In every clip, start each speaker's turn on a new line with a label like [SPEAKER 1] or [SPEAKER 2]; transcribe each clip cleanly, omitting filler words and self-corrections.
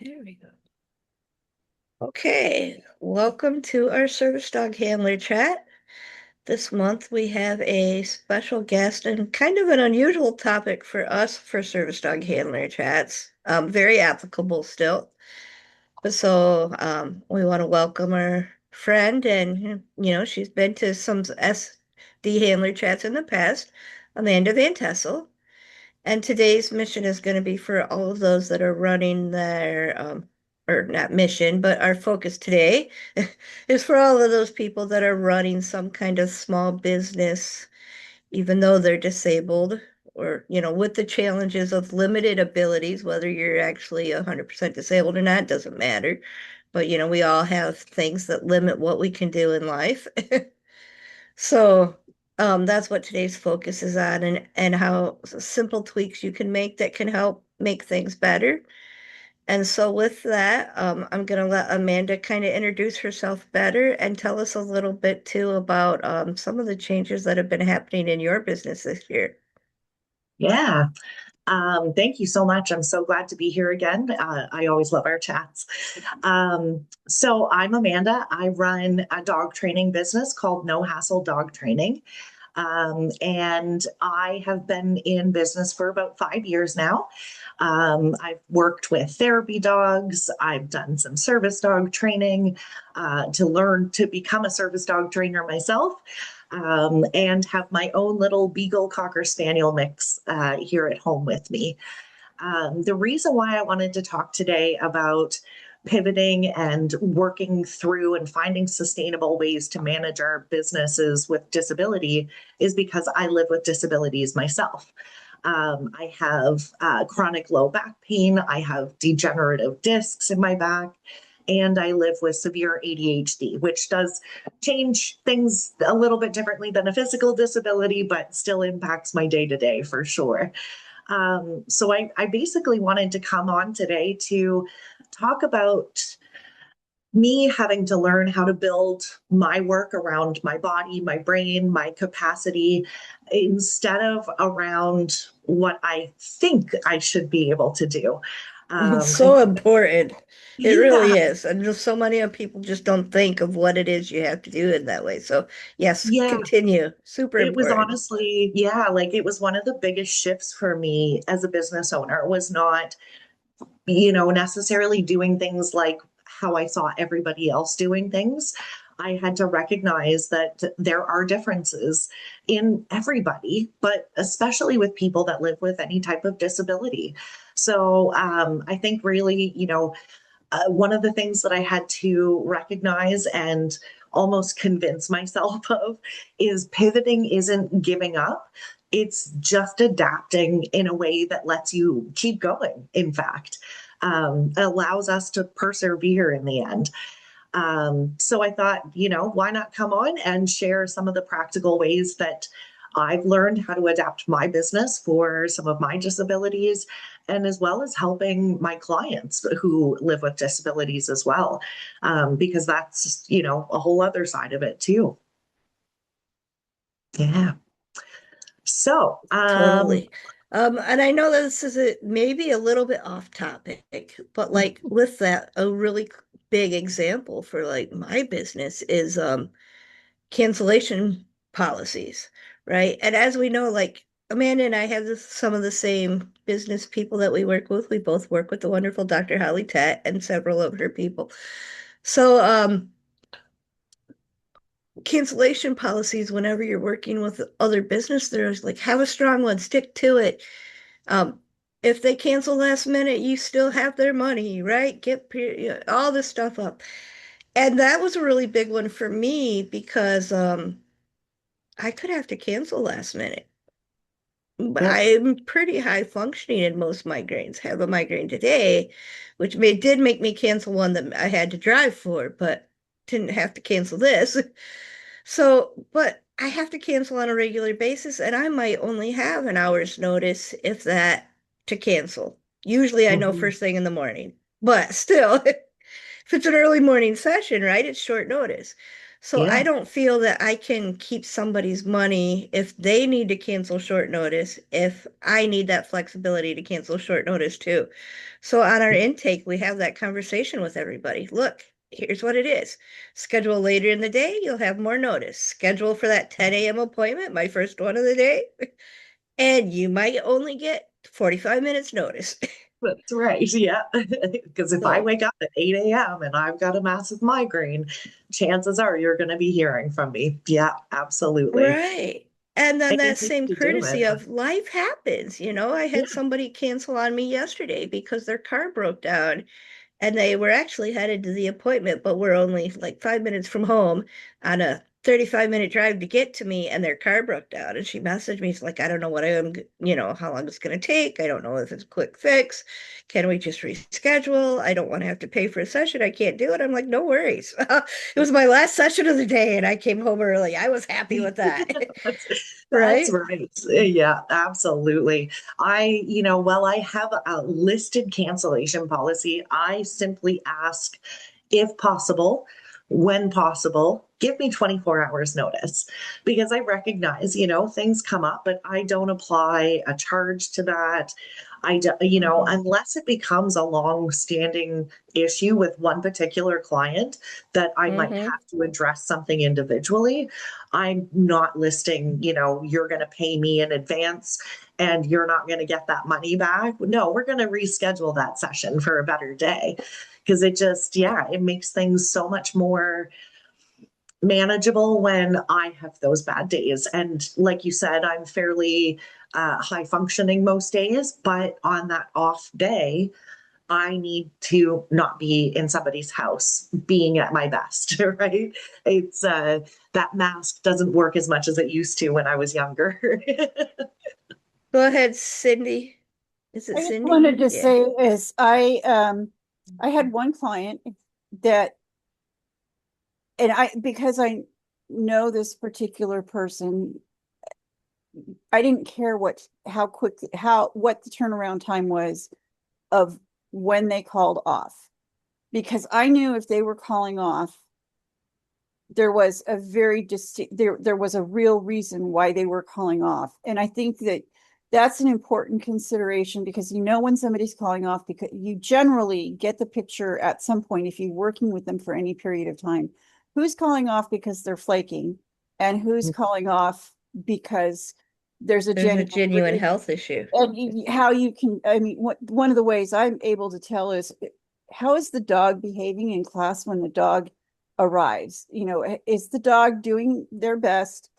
[SPEAKER 1] There we go. Okay, welcome to our service dog handler chat. This month we have a special guest and kind of an unusual topic for us for service dog handler chats. Very applicable still. We want to welcome our friend, and she's been to some SD handler chats in the past, Amanda VanTassel. And today's mission is going to be for all of those that are running their, or not mission, but our focus today is for all of those people that are running some kind of small business, even though they're disabled or, with the challenges of limited abilities, whether you're actually 100% disabled or not, doesn't matter. But, we all have things that limit what we can do in life. So that's what today's focus is on, and how simple tweaks you can make that can help make things better. And so with that, I'm going to let Amanda kind of introduce herself better and tell us a little bit too about some of the changes that have been happening in your business this year.
[SPEAKER 2] Yeah. Thank you so much. I'm so glad to be here again. I always love our chats. So I'm Amanda. I run a dog training business called No Hassle Dog Training. And I have been in business for about 5 years now. I've worked with therapy dogs. I've done some service dog training to learn to become a service dog trainer myself, and have my own little Beagle Cocker Spaniel mix here at home with me. The reason why I wanted to talk today about pivoting and working through and finding sustainable ways to manage our businesses with disability is because I live with disabilities myself. I have chronic low back pain. I have degenerative discs in my back. And I live with severe ADHD, which does change things a little bit differently than a physical disability, but still impacts my day to day for sure. So I basically wanted to come on today to talk about me having to learn how to build my work around my body, my brain, my capacity, instead of around what I think I should be able to do.
[SPEAKER 1] It's
[SPEAKER 2] I
[SPEAKER 1] so
[SPEAKER 2] think,
[SPEAKER 1] important. It
[SPEAKER 2] yeah,
[SPEAKER 1] really is. And just so many of people just don't think of what it is you have to do in that way. So yes,
[SPEAKER 2] yeah,
[SPEAKER 1] continue. Super
[SPEAKER 2] it was
[SPEAKER 1] important.
[SPEAKER 2] honestly, yeah, like it was one of the biggest shifts for me as a business owner. It was not, necessarily doing things like how I saw everybody else doing things. I had to recognize that there are differences in everybody, but especially with people that live with any type of disability. So I think really, one of the things that I had to recognize and almost convince myself of is pivoting isn't giving up. It's just adapting in a way that lets you keep going, in fact, allows us to persevere in the end. So I thought, why not come on and share some of the practical ways that I've learned how to adapt my business for some of my disabilities, and as well as helping my clients who live with disabilities as well, because that's, a whole other side of it too. Yeah. So,
[SPEAKER 1] Totally. And I know that this is maybe a little bit off topic, but like with that, a really big example for like my business is cancellation policies, right? And as we know, like Amanda and I have some of the same business people that we work with. We both work with the wonderful Dr. Holly Tet and several of her people. So, cancellation policies, whenever you're working with other business, there's like have a strong one, stick to it. Um, if they cancel last minute, you still have their money, right? All this stuff up. And that was a really big one for me because I could have to cancel last minute. But
[SPEAKER 2] yep.
[SPEAKER 1] I'm pretty high functioning in most migraines. Have a migraine today, which did make me cancel one that I had to drive for, but didn't have to cancel this. So, but I have to cancel on a regular basis, and I might only have an hour's notice, if that, to cancel. Usually I know
[SPEAKER 2] Mhm.
[SPEAKER 1] first thing in the morning, but still, if it's an early morning session, right, it's short notice. So I
[SPEAKER 2] Yeah.
[SPEAKER 1] don't feel that I can keep somebody's money if they need to cancel short notice, if I need that flexibility to cancel short notice too. So on our intake, we have that conversation with everybody. Look, here's what it is. Schedule later in the day, you'll have more notice. Schedule for that 10 a.m. appointment, my first one of the day, and you might only get 45 minutes notice.
[SPEAKER 2] That's right. Yeah. Because if I
[SPEAKER 1] So,
[SPEAKER 2] wake up at 8 a.m. and I've got a massive migraine, chances are you're going to be hearing from me. Yeah, absolutely.
[SPEAKER 1] right. And then
[SPEAKER 2] And you
[SPEAKER 1] that
[SPEAKER 2] hate
[SPEAKER 1] same
[SPEAKER 2] to do it,
[SPEAKER 1] courtesy
[SPEAKER 2] but
[SPEAKER 1] of life happens. I
[SPEAKER 2] yeah.
[SPEAKER 1] had somebody cancel on me yesterday because their car broke down and they were actually headed to the appointment, but were only like 5 minutes from home on a 35-minute drive to get to me, and their car broke down. And she messaged me, she's like, I don't know what I am, how long it's going to take. I don't know if it's a quick fix. Can we just reschedule? I don't want to have to pay for a session. I can't do it. I'm like, no worries. It was my last session of the day, and I came home early. I was happy with that.
[SPEAKER 2] That's, that's
[SPEAKER 1] Right?
[SPEAKER 2] right. Yeah, absolutely. Well, I have a listed cancellation policy. I simply ask if possible, when possible, give me 24 hours notice because I recognize, things come up, but I don't apply a charge to that. I do,
[SPEAKER 1] Hmm.
[SPEAKER 2] unless it becomes a long-standing issue with one particular client that I might
[SPEAKER 1] Hmm.
[SPEAKER 2] have to address something individually. I'm not listing, you're going to pay me in advance and you're not going to get that money back. No, we're going to reschedule that session for a better day because yeah, it makes things so much more manageable when I have those bad days. And like you said, I'm fairly high functioning most days, but on that off day, I need to not be in somebody's house being at my best, right? It's that mask doesn't work as much as it used to when I was younger.
[SPEAKER 1] Go ahead, Cindy. Is it
[SPEAKER 3] I just
[SPEAKER 1] Cindy?
[SPEAKER 3] wanted to
[SPEAKER 1] Yeah.
[SPEAKER 3] say is I had one client that and I because I know this particular person, I didn't care what the turnaround time was of when they called off because I knew if they were calling off there was a very distinct there was a real reason why they were calling off, and I think that that's an important consideration because when somebody's calling off because you generally get the picture at some point if you're working with them for any period of time who's calling off because they're flaking and who's calling off because there's a
[SPEAKER 1] There's a
[SPEAKER 3] genuine
[SPEAKER 1] genuine
[SPEAKER 3] reason.
[SPEAKER 1] health issue.
[SPEAKER 3] And how you can, I mean, one of the ways I'm able to tell is how is the dog behaving in class when the dog arrives? Is the dog doing their best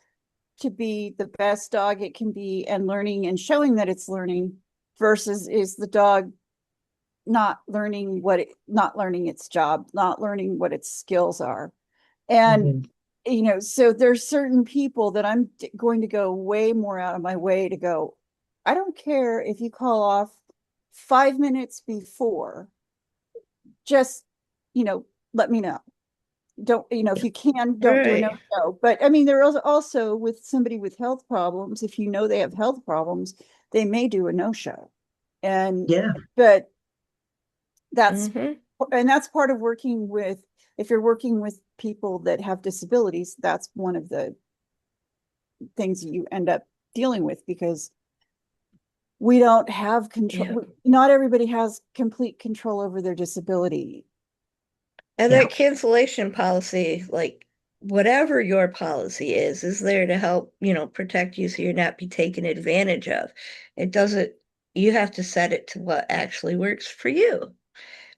[SPEAKER 3] to be the best dog it can be and learning and showing that it's learning versus is the dog not learning its job, not learning what its skills are. And
[SPEAKER 2] Mhm.
[SPEAKER 3] so there's certain people that I'm going to go way more out of my way to go, I don't care if you call off 5 minutes before, just, you know, let me know. Don't, if you can, don't do a no
[SPEAKER 1] Right.
[SPEAKER 3] show. But I mean, there is also with somebody with health problems, if they have health problems, they may do a no show. And,
[SPEAKER 2] Yeah,
[SPEAKER 3] but that's,
[SPEAKER 1] Hmm.
[SPEAKER 3] and that's part of working with, if you're working with people that have disabilities, that's one of the things you end up dealing with because we don't have
[SPEAKER 1] Yeah.
[SPEAKER 3] control. Not everybody has complete control over their disability.
[SPEAKER 1] And
[SPEAKER 2] yeah,
[SPEAKER 1] that cancellation policy, like whatever your policy is there to help, protect you so you're not be taken advantage of. It doesn't, you have to set it to what actually works for you,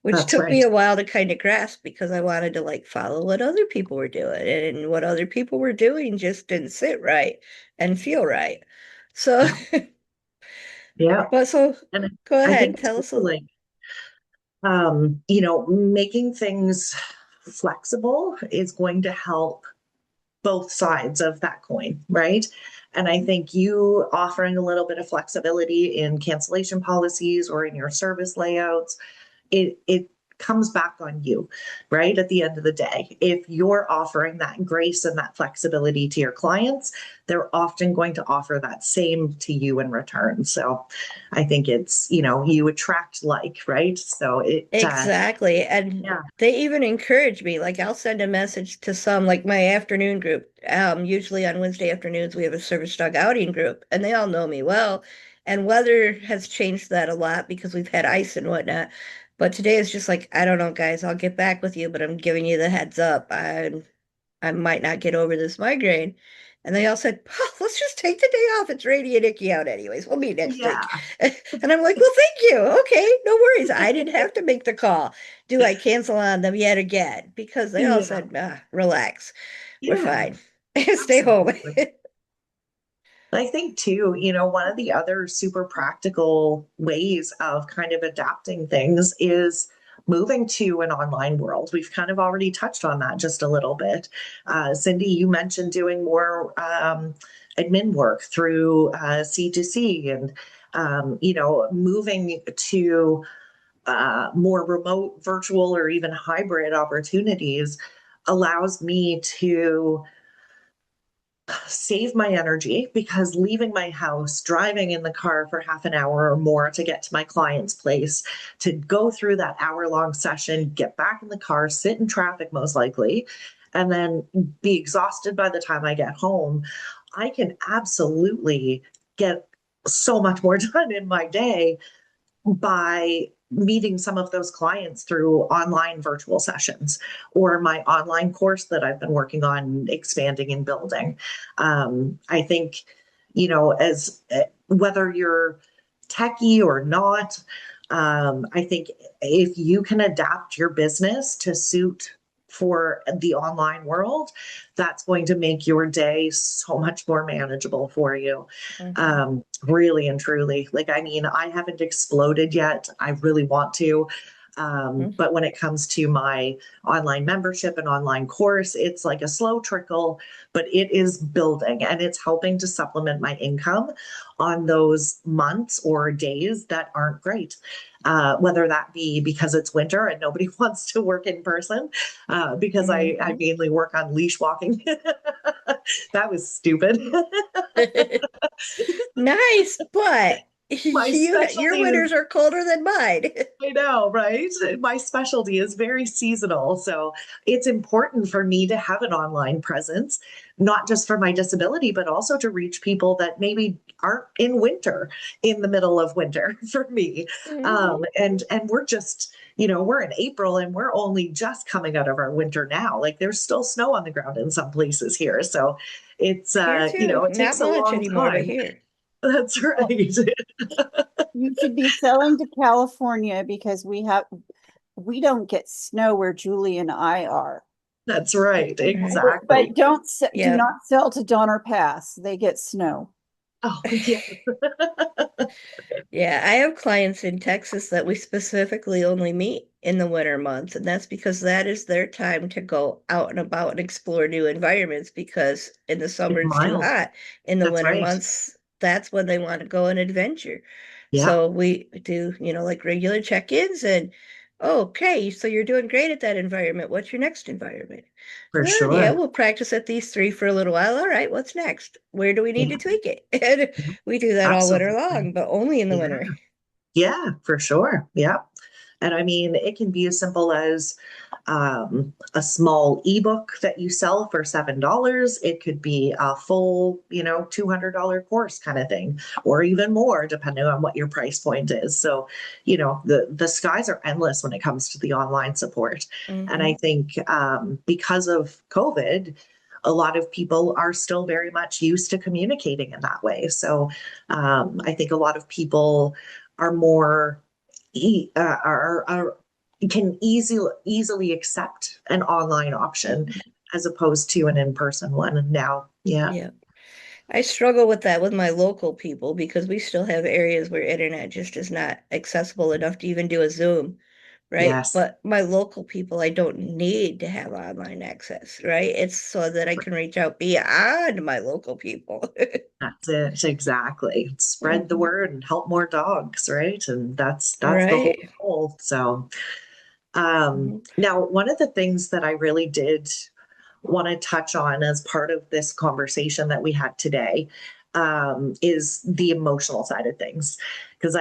[SPEAKER 1] which
[SPEAKER 2] that's
[SPEAKER 1] took me
[SPEAKER 2] right.
[SPEAKER 1] a while to kind of grasp because I wanted to like follow what other people were doing, and what other people were doing just didn't sit right and feel right. So,
[SPEAKER 2] Yeah, yeah.
[SPEAKER 1] but so
[SPEAKER 2] And
[SPEAKER 1] go
[SPEAKER 2] I
[SPEAKER 1] ahead,
[SPEAKER 2] think
[SPEAKER 1] tell
[SPEAKER 2] too,
[SPEAKER 1] us a,
[SPEAKER 2] like, making things flexible is going to help both sides of that coin, right? And I think you offering a little bit of flexibility in cancellation policies or in your service layouts, it comes back on you, right? At the end of the day, if you're offering that grace and that flexibility to your clients, they're often going to offer that same to you in return. So I think it's, you attract like, right? So
[SPEAKER 1] Exactly. And
[SPEAKER 2] yeah,
[SPEAKER 1] they even encourage me. Like I'll send a message to some, like my afternoon group. Usually on Wednesday afternoons, we have a service dog outing group, and they all know me well. And weather has changed that a lot because we've had ice and whatnot. But today is just like, I don't know, guys, I'll get back with you, but I'm giving you the heads up. I might not get over this migraine. And they all said, oh, let's just take the day off. It's rainy and icky out anyways. We'll meet next
[SPEAKER 2] yeah,
[SPEAKER 1] week. And I'm like, well, thank you. Okay, no worries. I didn't have to make the call. Do I cancel on them yet again? Because they all
[SPEAKER 2] yeah,
[SPEAKER 1] said, relax. We're
[SPEAKER 2] yeah,
[SPEAKER 1] fine. Stay home.
[SPEAKER 2] absolutely. I think too, one of the other super practical ways of kind of adapting things is moving to an online world. We've kind of already touched on that just a little bit. Cindy, you mentioned doing more admin work through C2C and, moving to more remote, virtual, or even hybrid opportunities allows me to save my energy because leaving my house, driving in the car for half an hour or more to get to my client's place, to go through that hour-long session, get back in the car, sit in traffic most likely, and then be exhausted by the time I get home, I can absolutely get so much more done in my day by meeting some of those clients through online virtual sessions or my online course that I've been working on expanding and building. I think, as whether you're techie or not, I think if you can adapt your business to suit for the online world, that's going to make your day so much more manageable for you.
[SPEAKER 1] Mhm.
[SPEAKER 2] Really and truly. Like, I mean, I haven't exploded yet. I really want to. But when it comes to my online membership and online course, it's like a slow trickle, but it is building and it's helping to supplement my income on those months or days that aren't great. Whether that be because it's winter and nobody wants to work in person, because I
[SPEAKER 1] Mhm.
[SPEAKER 2] mainly work on leash walking. That was stupid.
[SPEAKER 1] Nice, but
[SPEAKER 2] My
[SPEAKER 1] your
[SPEAKER 2] specialty is
[SPEAKER 1] winters are colder than mine.
[SPEAKER 2] I know, right? My specialty is very seasonal. So it's important for me to have an online presence, not just for my disability, but also to reach people that maybe aren't in winter, in the middle of winter for me.
[SPEAKER 1] Mhm.
[SPEAKER 2] And we're just, we're in April and we're only just coming out of our winter now. Like there's still snow on the ground in some places here. So it's,
[SPEAKER 1] Here too.
[SPEAKER 2] it
[SPEAKER 1] Not
[SPEAKER 2] takes a
[SPEAKER 1] much
[SPEAKER 2] long
[SPEAKER 1] anymore, but
[SPEAKER 2] time.
[SPEAKER 1] here.
[SPEAKER 2] That's
[SPEAKER 3] Well,
[SPEAKER 2] right.
[SPEAKER 3] you should be selling to California because we don't get snow where Julie and I are.
[SPEAKER 2] That's right.
[SPEAKER 1] Right.
[SPEAKER 3] But
[SPEAKER 2] Exactly.
[SPEAKER 3] do
[SPEAKER 1] Yeah.
[SPEAKER 3] not sell to Donner Pass. They get snow.
[SPEAKER 2] Oh, yeah.
[SPEAKER 1] Yeah, I have clients in Texas that we specifically only meet in the winter months, and that's because that is their time to go out and about and explore new environments because in the summer
[SPEAKER 2] It's
[SPEAKER 1] it's too
[SPEAKER 2] mild.
[SPEAKER 1] hot. In the
[SPEAKER 2] That's
[SPEAKER 1] winter
[SPEAKER 2] right.
[SPEAKER 1] months, that's when they want to go on adventure.
[SPEAKER 2] Yeah,
[SPEAKER 1] So we do, like regular check-ins and okay, so you're doing great at that environment. What's your next environment?
[SPEAKER 2] for
[SPEAKER 1] Well, yeah,
[SPEAKER 2] sure.
[SPEAKER 1] we'll practice at these three for a little while. All right, what's next? Where do we need to
[SPEAKER 2] Yeah,
[SPEAKER 1] tweak it? And
[SPEAKER 2] yeah,
[SPEAKER 1] we do that all winter
[SPEAKER 2] absolutely.
[SPEAKER 1] long, but only in the
[SPEAKER 2] Yeah.
[SPEAKER 1] winter.
[SPEAKER 2] Yeah, for sure. Yeah. And I mean, it can be as simple as a small ebook that you sell for $7. It could be a full, $200 course kind of thing, or even more, depending on what your price point is. So, the skies are endless when it comes to the online support. And I
[SPEAKER 1] Hmm.
[SPEAKER 2] think because of COVID, a lot of people are still very much used to communicating in that way. So I think a lot of people are more are can easily accept an online option as opposed to an in-person one. And now, yeah,
[SPEAKER 1] Yeah. I struggle with that with my local people because we still have areas where internet just is not accessible enough to even do a Zoom, right?
[SPEAKER 2] yes,
[SPEAKER 1] But my local people, I don't need to have online access, right? It's so that I can reach out beyond my local people.
[SPEAKER 2] that's it exactly. Spread the
[SPEAKER 1] Mhm.
[SPEAKER 2] word and help more dogs, right? And that's the whole
[SPEAKER 1] Right.
[SPEAKER 2] goal. So
[SPEAKER 1] Mhm.
[SPEAKER 2] Now, one of the things that I really did want to touch on as part of this conversation that we had today is the emotional side of things. Because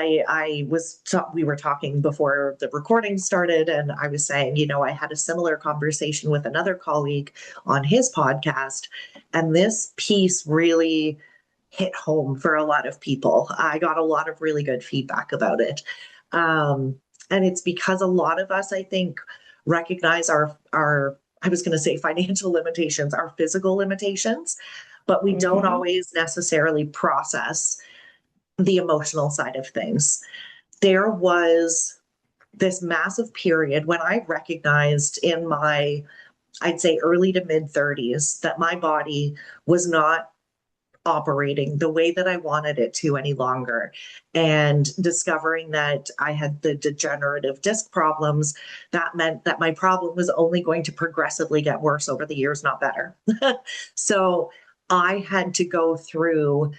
[SPEAKER 2] we were talking before the recording started, and I was saying, I had a similar conversation with another colleague on his podcast, and this piece really hit home for a lot of people. I got a lot of really good feedback about it. And it's because a lot of us, I think, recognize our I was going to say financial limitations, our physical limitations, but we don't
[SPEAKER 1] Mhm.
[SPEAKER 2] always necessarily process the emotional side of things. There was this massive period when I recognized in my, I'd say, early to mid 30s that my body was not operating the way that I wanted it to any longer. And discovering that I had the degenerative disc problems, that meant that my problem was only going to progressively get worse over the years, not better. So I had to go through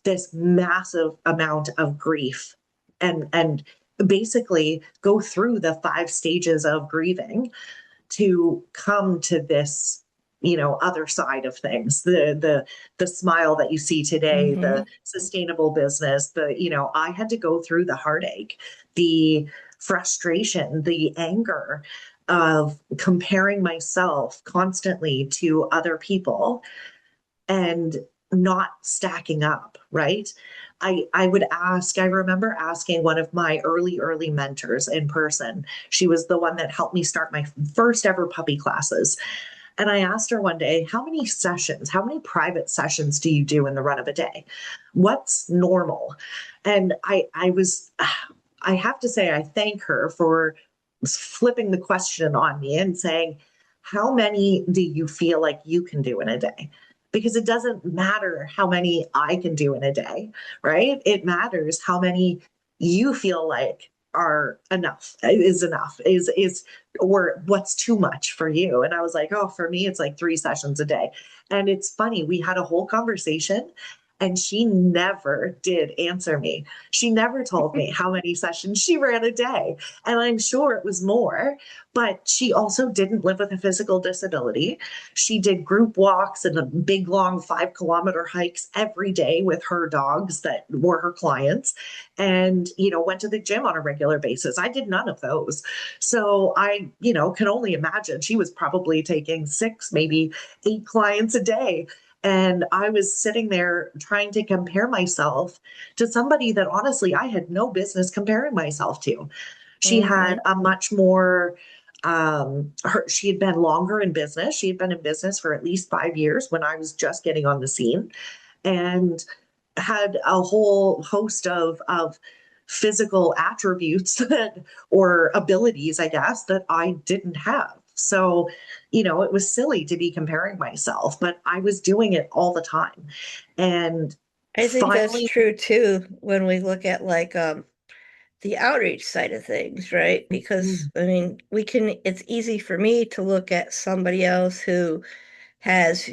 [SPEAKER 2] this massive amount of grief and basically go through the 5 stages of grieving to come to this other side of things, the smile that you see today, the
[SPEAKER 1] Mhm.
[SPEAKER 2] sustainable business, I had to go through the heartache, the frustration, the anger of comparing myself constantly to other people and not stacking up, right? I remember asking one of my early mentors in person. She was the one that helped me start my first ever puppy classes. And I asked her one day, how many private sessions do you do in the run of a day? What's normal? And I have to say, I thank her for flipping the question on me and saying, how many do you feel like you can do in a day? Because it doesn't matter how many I can do in a day, right? It matters how many you feel like are enough, or what's too much for you. And I was like, oh, for me, it's like 3 sessions a day. And it's funny, we had a whole conversation and she never did answer me. She never told me how many sessions she ran a day. And I'm sure it was more, but she also didn't live with a physical disability. She did group walks and a big, long 5 kilometer hikes every day with her dogs that were her clients and, went to the gym on a regular basis. I did none of those. So I, can only imagine she was probably taking 6, maybe 8 clients a day. And I was sitting there trying to compare myself to somebody that honestly I had no business comparing myself to. She had
[SPEAKER 1] Mhm.
[SPEAKER 2] a much more she had been longer in business. She had been in business for at least 5 years when I was just getting on the scene and had a whole host of physical attributes or abilities, I guess, that I didn't have. So, it was silly to be comparing myself, but I was doing it all the time. And
[SPEAKER 1] I think that's
[SPEAKER 2] finally,
[SPEAKER 1] true too when we look at like the outreach side of things, right? Because
[SPEAKER 2] mm,
[SPEAKER 1] I mean, it's easy for me to look at somebody else who has,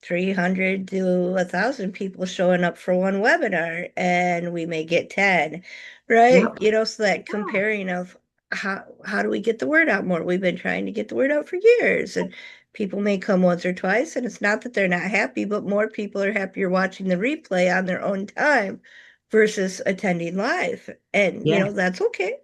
[SPEAKER 1] 300 to 1,000 people showing up for one webinar and we may get 10, right?
[SPEAKER 2] yep,
[SPEAKER 1] So that
[SPEAKER 2] yeah,
[SPEAKER 1] comparing of how do we get the word out more? We've been trying to get the word out for years and people may come once or twice and it's not that they're not happy, but more people are happier watching the replay on their own time versus attending live. And,
[SPEAKER 2] yeah,
[SPEAKER 1] that's okay.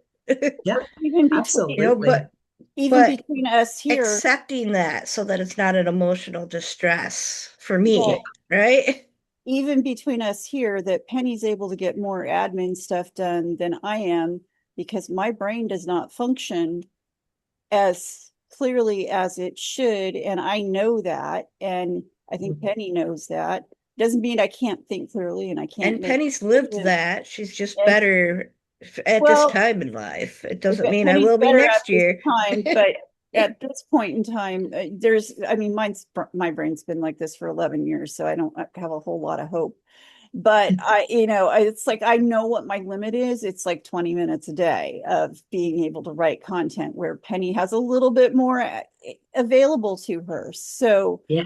[SPEAKER 2] yeah,
[SPEAKER 3] even between
[SPEAKER 1] You know,
[SPEAKER 2] absolutely.
[SPEAKER 1] but
[SPEAKER 3] even
[SPEAKER 1] but
[SPEAKER 3] between us here,
[SPEAKER 1] accepting that so that it's not an emotional distress for
[SPEAKER 2] Yeah,
[SPEAKER 1] me, right?
[SPEAKER 3] even between us here, that Penny's able to get more admin stuff done than I am because my brain does not function as clearly as it should. And I know that. And I think
[SPEAKER 2] mhm,
[SPEAKER 3] Penny knows that. Doesn't mean I can't think clearly and I can't
[SPEAKER 1] And
[SPEAKER 3] make
[SPEAKER 1] Penny's lived
[SPEAKER 3] decisions.
[SPEAKER 1] that. She's just
[SPEAKER 3] And
[SPEAKER 1] better at this
[SPEAKER 3] well,
[SPEAKER 1] time in life. It doesn't mean I
[SPEAKER 3] Penny's
[SPEAKER 1] will be
[SPEAKER 3] better at
[SPEAKER 1] next
[SPEAKER 3] this
[SPEAKER 1] year.
[SPEAKER 3] time, but at this point in time, my brain's been like this for 11 years, so I don't have a whole lot of hope. But it's like I know what my limit is. It's like 20 minutes a day of being able to write content, where Penny has a little bit more available to her. So,
[SPEAKER 2] Yeah.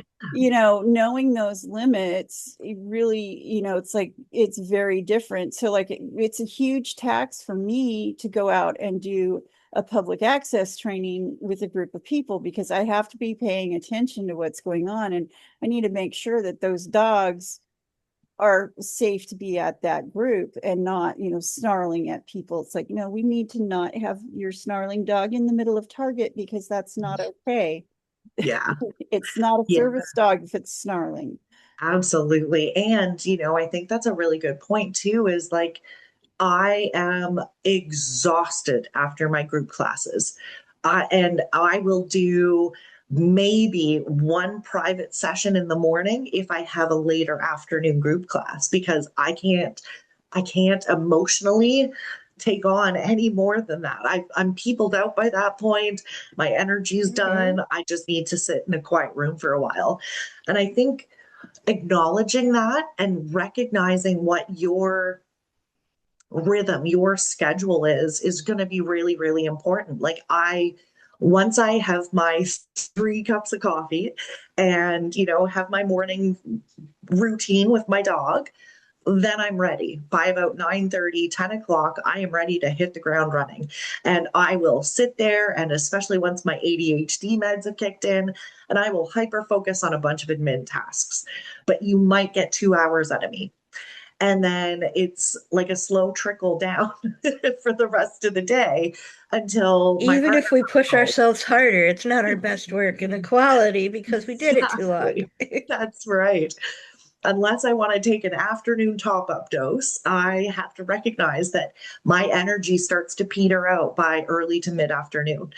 [SPEAKER 3] knowing those limits, it really, it's like it's very different. So like it's a huge tax for me to go out and do a public access training with a group of people, because I have to be paying attention to what's going on, and I need to make sure that those dogs are safe to be at that group and not, snarling at people. It's like, no, we need to not have your snarling dog in the middle of Target, because that's not okay.
[SPEAKER 2] Yeah.
[SPEAKER 3] It's not a
[SPEAKER 2] Yeah.
[SPEAKER 3] service dog if it's snarling.
[SPEAKER 2] Absolutely. And, I think that's a really good point too, is like, I am exhausted after my group classes. And I will do maybe one private session in the morning if I have a later afternoon group class, because I can't emotionally take on any more than that. I'm peopled out by that point. My energy's
[SPEAKER 1] Mhm.
[SPEAKER 2] done. I just need to sit in a quiet room for a while. And I think acknowledging that and recognizing what your rhythm, your schedule is going to be really, really important. Like once I have my 3 cups of coffee and, have my morning routine with my dog, then I'm ready. By about 9:30, 10 o'clock, I am ready to hit the ground running. And I will sit there, and especially once my ADHD meds have kicked in, and I will hyper focus on a bunch of admin tasks. But you might get 2 hours out of me. And then it's like a slow trickle down for the rest of the day until my
[SPEAKER 1] Even
[SPEAKER 2] partner
[SPEAKER 1] if we
[SPEAKER 2] comes
[SPEAKER 1] push
[SPEAKER 2] home.
[SPEAKER 1] ourselves harder, it's not our best work in the quality because we did it too long.
[SPEAKER 2] Exactly. That's right. Unless I want to take an afternoon top up dose, I have to recognize that my energy starts to peter out by early to mid afternoon.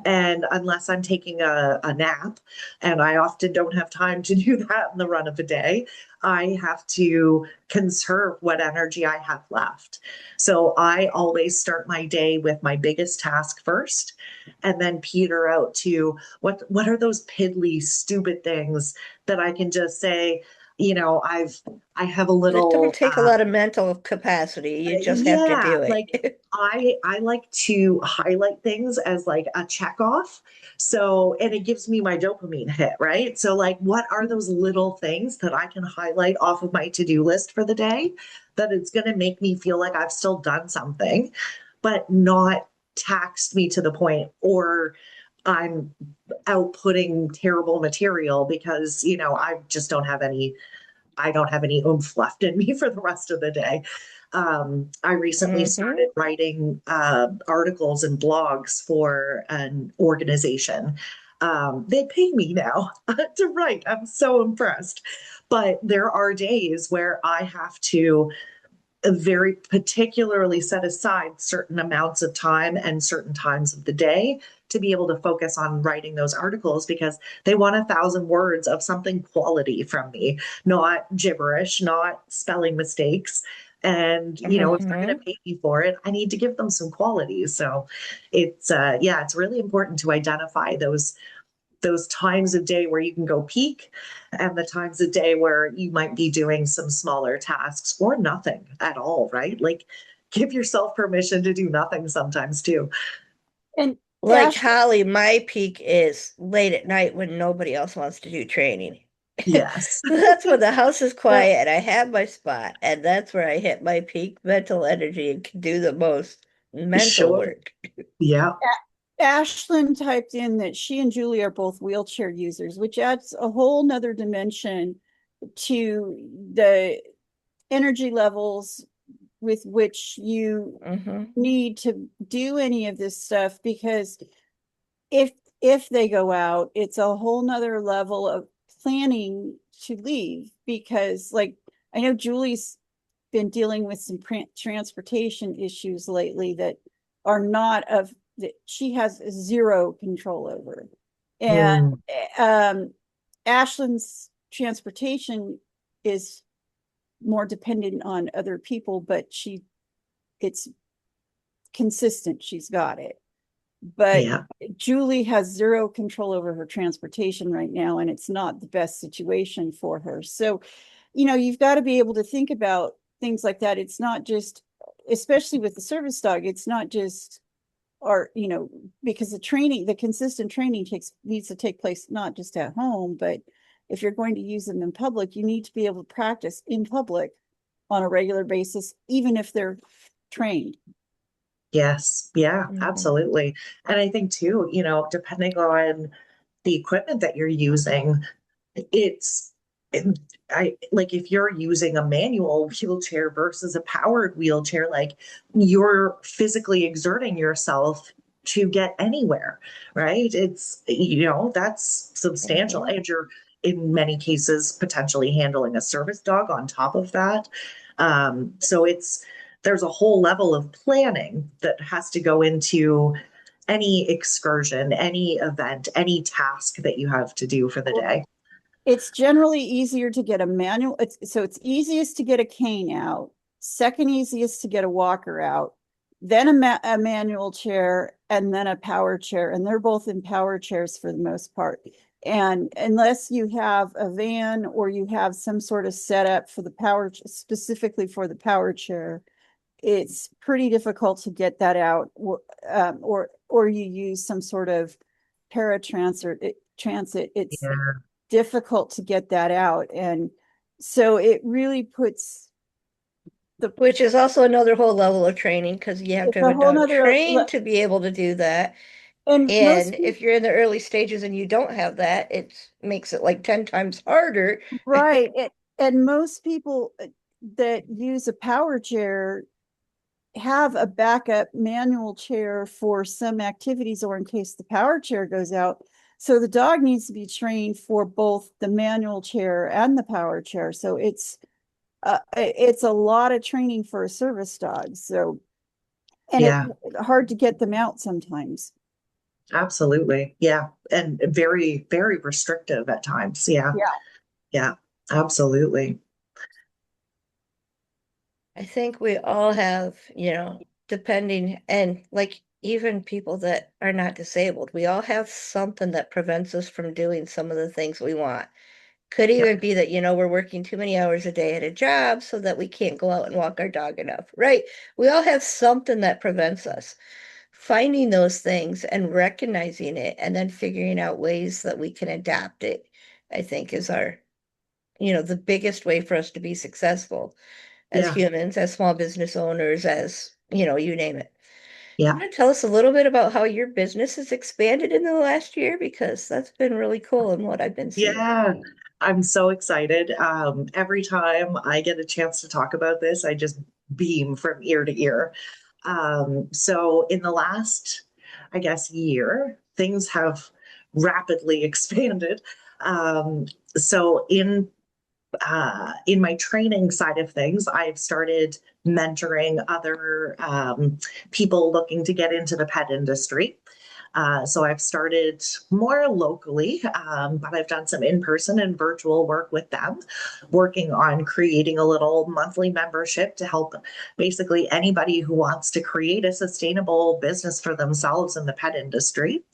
[SPEAKER 2] And unless I'm taking a nap, and I often don't have time to do that in the run of a day, I have to conserve what energy I have left. So I always start my day with my biggest task first, and then peter out to what are those piddly, stupid things that I can just say, I have a
[SPEAKER 1] That don't
[SPEAKER 2] little
[SPEAKER 1] take a lot of mental capacity. You just have to
[SPEAKER 2] yeah,
[SPEAKER 1] do
[SPEAKER 2] like
[SPEAKER 1] it.
[SPEAKER 2] I like to highlight things as like a check off. So, and it gives me my dopamine hit, right? So like what are those little things that I can highlight off of my to-do list for the day that it's going to make me feel like I've still done something, but not taxed me to the point, or I'm outputting terrible material because, I don't have any oomph left in me for the rest of the day. I recently
[SPEAKER 1] Hmm.
[SPEAKER 2] started writing articles and blogs for an organization. They pay me now to write. I'm so impressed. But there are days where I have to very particularly set aside certain amounts of time and certain times of the day to be able to focus on writing those articles, because they want 1,000 words of something quality from me, not gibberish, not spelling mistakes. And if they're going
[SPEAKER 1] Hmm.
[SPEAKER 2] to pay me for it, I need to give them some quality. So it's really important to identify those times of day where you can go peak, and the times of day where you might be doing some smaller tasks or nothing at all, right? Like give yourself permission to do nothing sometimes too.
[SPEAKER 3] And
[SPEAKER 1] Like
[SPEAKER 3] Ash,
[SPEAKER 1] Holly, my peak is late at night when nobody else wants to do training.
[SPEAKER 2] Yes.
[SPEAKER 1] That's when the house is
[SPEAKER 3] well,
[SPEAKER 1] quiet and I have my spot, and that's where I hit my peak mental energy and can do the most mental
[SPEAKER 2] Sure.
[SPEAKER 1] work.
[SPEAKER 2] Yeah.
[SPEAKER 3] Ashlyn typed in that she and Julie are both wheelchair users, which adds a whole nother dimension to the energy levels with which you
[SPEAKER 1] Hmm.
[SPEAKER 3] need to do any of this stuff, because if if they go out, it's a whole nother level of planning to leave, because like I know Julie's been dealing with some transportation issues lately that are not of that she has zero control over. And
[SPEAKER 2] Mm,
[SPEAKER 3] um Ashlyn's transportation is more dependent on other people, but it's consistent. She's got it. But
[SPEAKER 2] yeah.
[SPEAKER 3] Julie has zero control over her transportation right now, and it's not the best situation for her. So you've got to be able to think about things like that. It's not just, especially with the service dog, it's not just, or, because the consistent training needs to take place not just at home, but if you're going to use them in public, you need to be able to practice in public on a regular basis, even if they're trained.
[SPEAKER 2] Yes. Yeah,
[SPEAKER 1] Mhm.
[SPEAKER 2] absolutely. And I think too, depending on the equipment that you're using, it's it- I like if you're using a manual wheelchair versus a powered wheelchair, like you're physically exerting yourself to get anywhere, right? That's substantial.
[SPEAKER 1] Mhm.
[SPEAKER 2] And you're in many cases potentially handling a service dog on top of that. So there's a whole level of planning that has to go into any excursion, any event, any task that you have to do for the day.
[SPEAKER 3] It's generally easier to get a manual. It's easiest to get a cane out, second easiest to get a walker out, then a manual chair, and then a power chair. And they're both in power chairs for the most part. And unless you have a van or you have some sort of setup for the specifically for the power chair, it's pretty difficult to get that out, or you use some sort of transit. It's
[SPEAKER 2] Yeah.
[SPEAKER 3] difficult to get that out. And so it really puts the,
[SPEAKER 1] Which is also another whole level of training because you have to
[SPEAKER 3] it's
[SPEAKER 1] have
[SPEAKER 3] a
[SPEAKER 1] a
[SPEAKER 3] whole
[SPEAKER 1] dog
[SPEAKER 3] nother,
[SPEAKER 1] trained to be able to do that.
[SPEAKER 3] and most
[SPEAKER 1] And
[SPEAKER 3] people,
[SPEAKER 1] if you're in the early stages and you don't have that, it makes it like 10 times harder.
[SPEAKER 3] right. And most people that use a power chair have a backup manual chair for some activities or in case the power chair goes out. So the dog needs to be trained for both the manual chair and the power chair. So it's a lot of training for a service dog. So, and it's
[SPEAKER 2] Yeah,
[SPEAKER 3] hard to get them out sometimes.
[SPEAKER 2] absolutely. Yeah. And very, very restrictive at times. Yeah.
[SPEAKER 3] Yeah.
[SPEAKER 2] Yeah. Absolutely.
[SPEAKER 1] I think we all have, depending, and like even people that are not disabled, we all have something that prevents us from doing some of the things we want. Could
[SPEAKER 2] Yep.
[SPEAKER 1] even be that, we're working too many hours a day at a job so that we can't go out and walk our dog enough, right? We all have something that prevents us. Finding those things and recognizing it and then figuring out ways that we can adapt it, I think is the biggest way for us to be successful as
[SPEAKER 2] Yeah.
[SPEAKER 1] humans, as small business owners, as, you name it. You
[SPEAKER 2] Yeah.
[SPEAKER 1] want to tell us a little bit about how your business has expanded in the last year? Because that's been really cool in what I've been seeing.
[SPEAKER 2] Yeah. I'm so excited. Every time I get a chance to talk about this, I just beam from ear to ear. So in the last, I guess, year, things have rapidly expanded. Um, so in my training side of things, I've started mentoring other people looking to get into the pet industry. So I've started more locally, but I've done some in person and virtual work with them, working on creating a little monthly membership to help basically anybody who wants to create a sustainable business for themselves in the pet industry.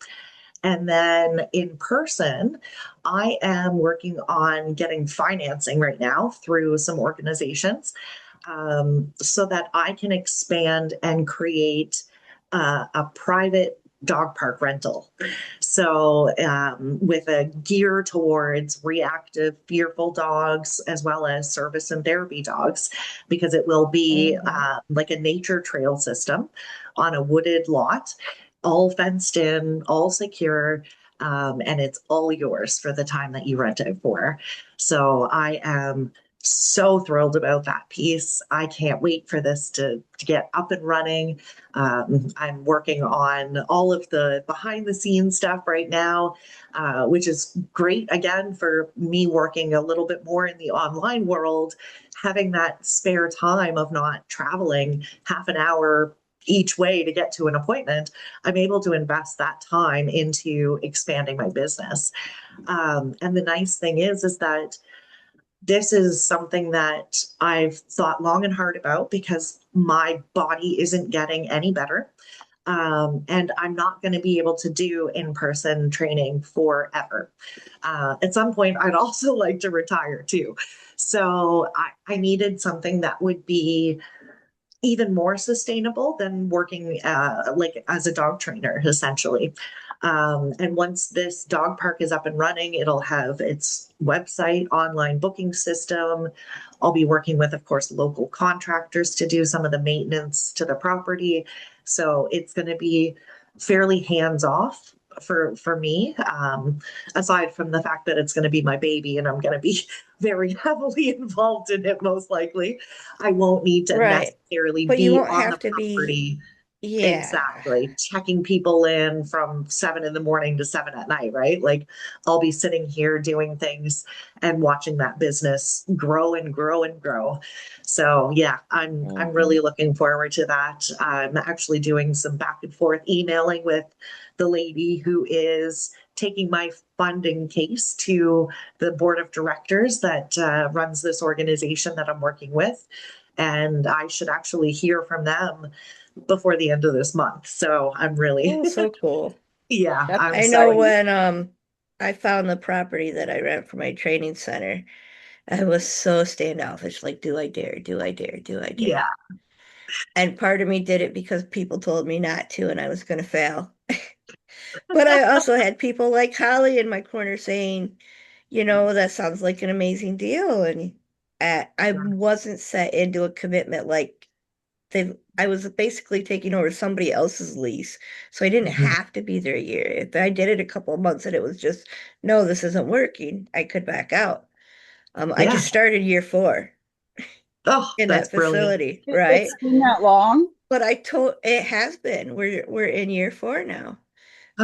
[SPEAKER 2] And then in person, I am working on getting financing right now through some organizations, so that I can expand and create a private dog park rental. So, with a gear towards reactive, fearful dogs, as well as service and therapy dogs, because it will be
[SPEAKER 1] Mhm.
[SPEAKER 2] like a nature trail system on a wooded lot, all fenced in, all secure. And it's all yours for the time that you rent it for. So I am so thrilled about that piece. I can't wait for this to get up and running. I'm working on all of the behind the scenes stuff right now, which is great again for me working a little bit more in the online world, having that spare time of not traveling half an hour each way to get to an appointment. I'm able to invest that time into expanding my business. And the nice thing is that this is something that I've thought long and hard about because my body isn't getting any better. And I'm not going to be able to do in person training forever. At some point, I'd also like to retire too. So I needed something that would be even more sustainable than working like as a dog trainer, essentially. And once this dog park is up and running, it'll have its website, online booking system. I'll be working with, of course, local contractors to do some of the maintenance to the property. So it's going to be fairly hands off for me, aside from the fact that it's going to be my baby and I'm going to be very heavily involved in it, most likely. I won't need to
[SPEAKER 1] Right.
[SPEAKER 2] necessarily
[SPEAKER 1] But you
[SPEAKER 2] be
[SPEAKER 1] won't
[SPEAKER 2] on the
[SPEAKER 1] have to be,
[SPEAKER 2] property.
[SPEAKER 1] yeah.
[SPEAKER 2] Exactly. Checking people in from 7 in the morning to 7 at night, right? Like I'll be sitting here doing things and watching that business grow and grow and grow. So yeah, I'm
[SPEAKER 1] Mhm.
[SPEAKER 2] really looking forward to that. I'm actually doing some back and forth emailing with the lady who is taking my funding case to the board of directors that runs this organization that I'm working with. And I should actually hear from them before the end of this month. So I'm really,
[SPEAKER 1] Oh, so cool.
[SPEAKER 2] yeah,
[SPEAKER 3] That's
[SPEAKER 2] I'm
[SPEAKER 1] I know
[SPEAKER 2] so,
[SPEAKER 3] exciting.
[SPEAKER 1] when I found the property that I rent for my training center, I was so standoffish, like, do I dare, do I dare, do I dare?
[SPEAKER 2] yeah,
[SPEAKER 1] And part of me did it because people told me not to and I was going to fail. But I also had people like Holly in my corner saying, that sounds like an amazing deal. And I wasn't set into a commitment like I was basically taking over somebody else's lease. So I didn't
[SPEAKER 2] mhm,
[SPEAKER 1] have to be there a year. If I did it a couple of months and it was just, no, this isn't working, I could back out. I
[SPEAKER 2] yeah.
[SPEAKER 1] just started year 4
[SPEAKER 2] Oh,
[SPEAKER 1] in
[SPEAKER 2] that's
[SPEAKER 1] that
[SPEAKER 2] brilliant.
[SPEAKER 1] facility,
[SPEAKER 3] It's
[SPEAKER 1] right?
[SPEAKER 3] been that long.
[SPEAKER 1] But I told it has been. We're in year 4 now.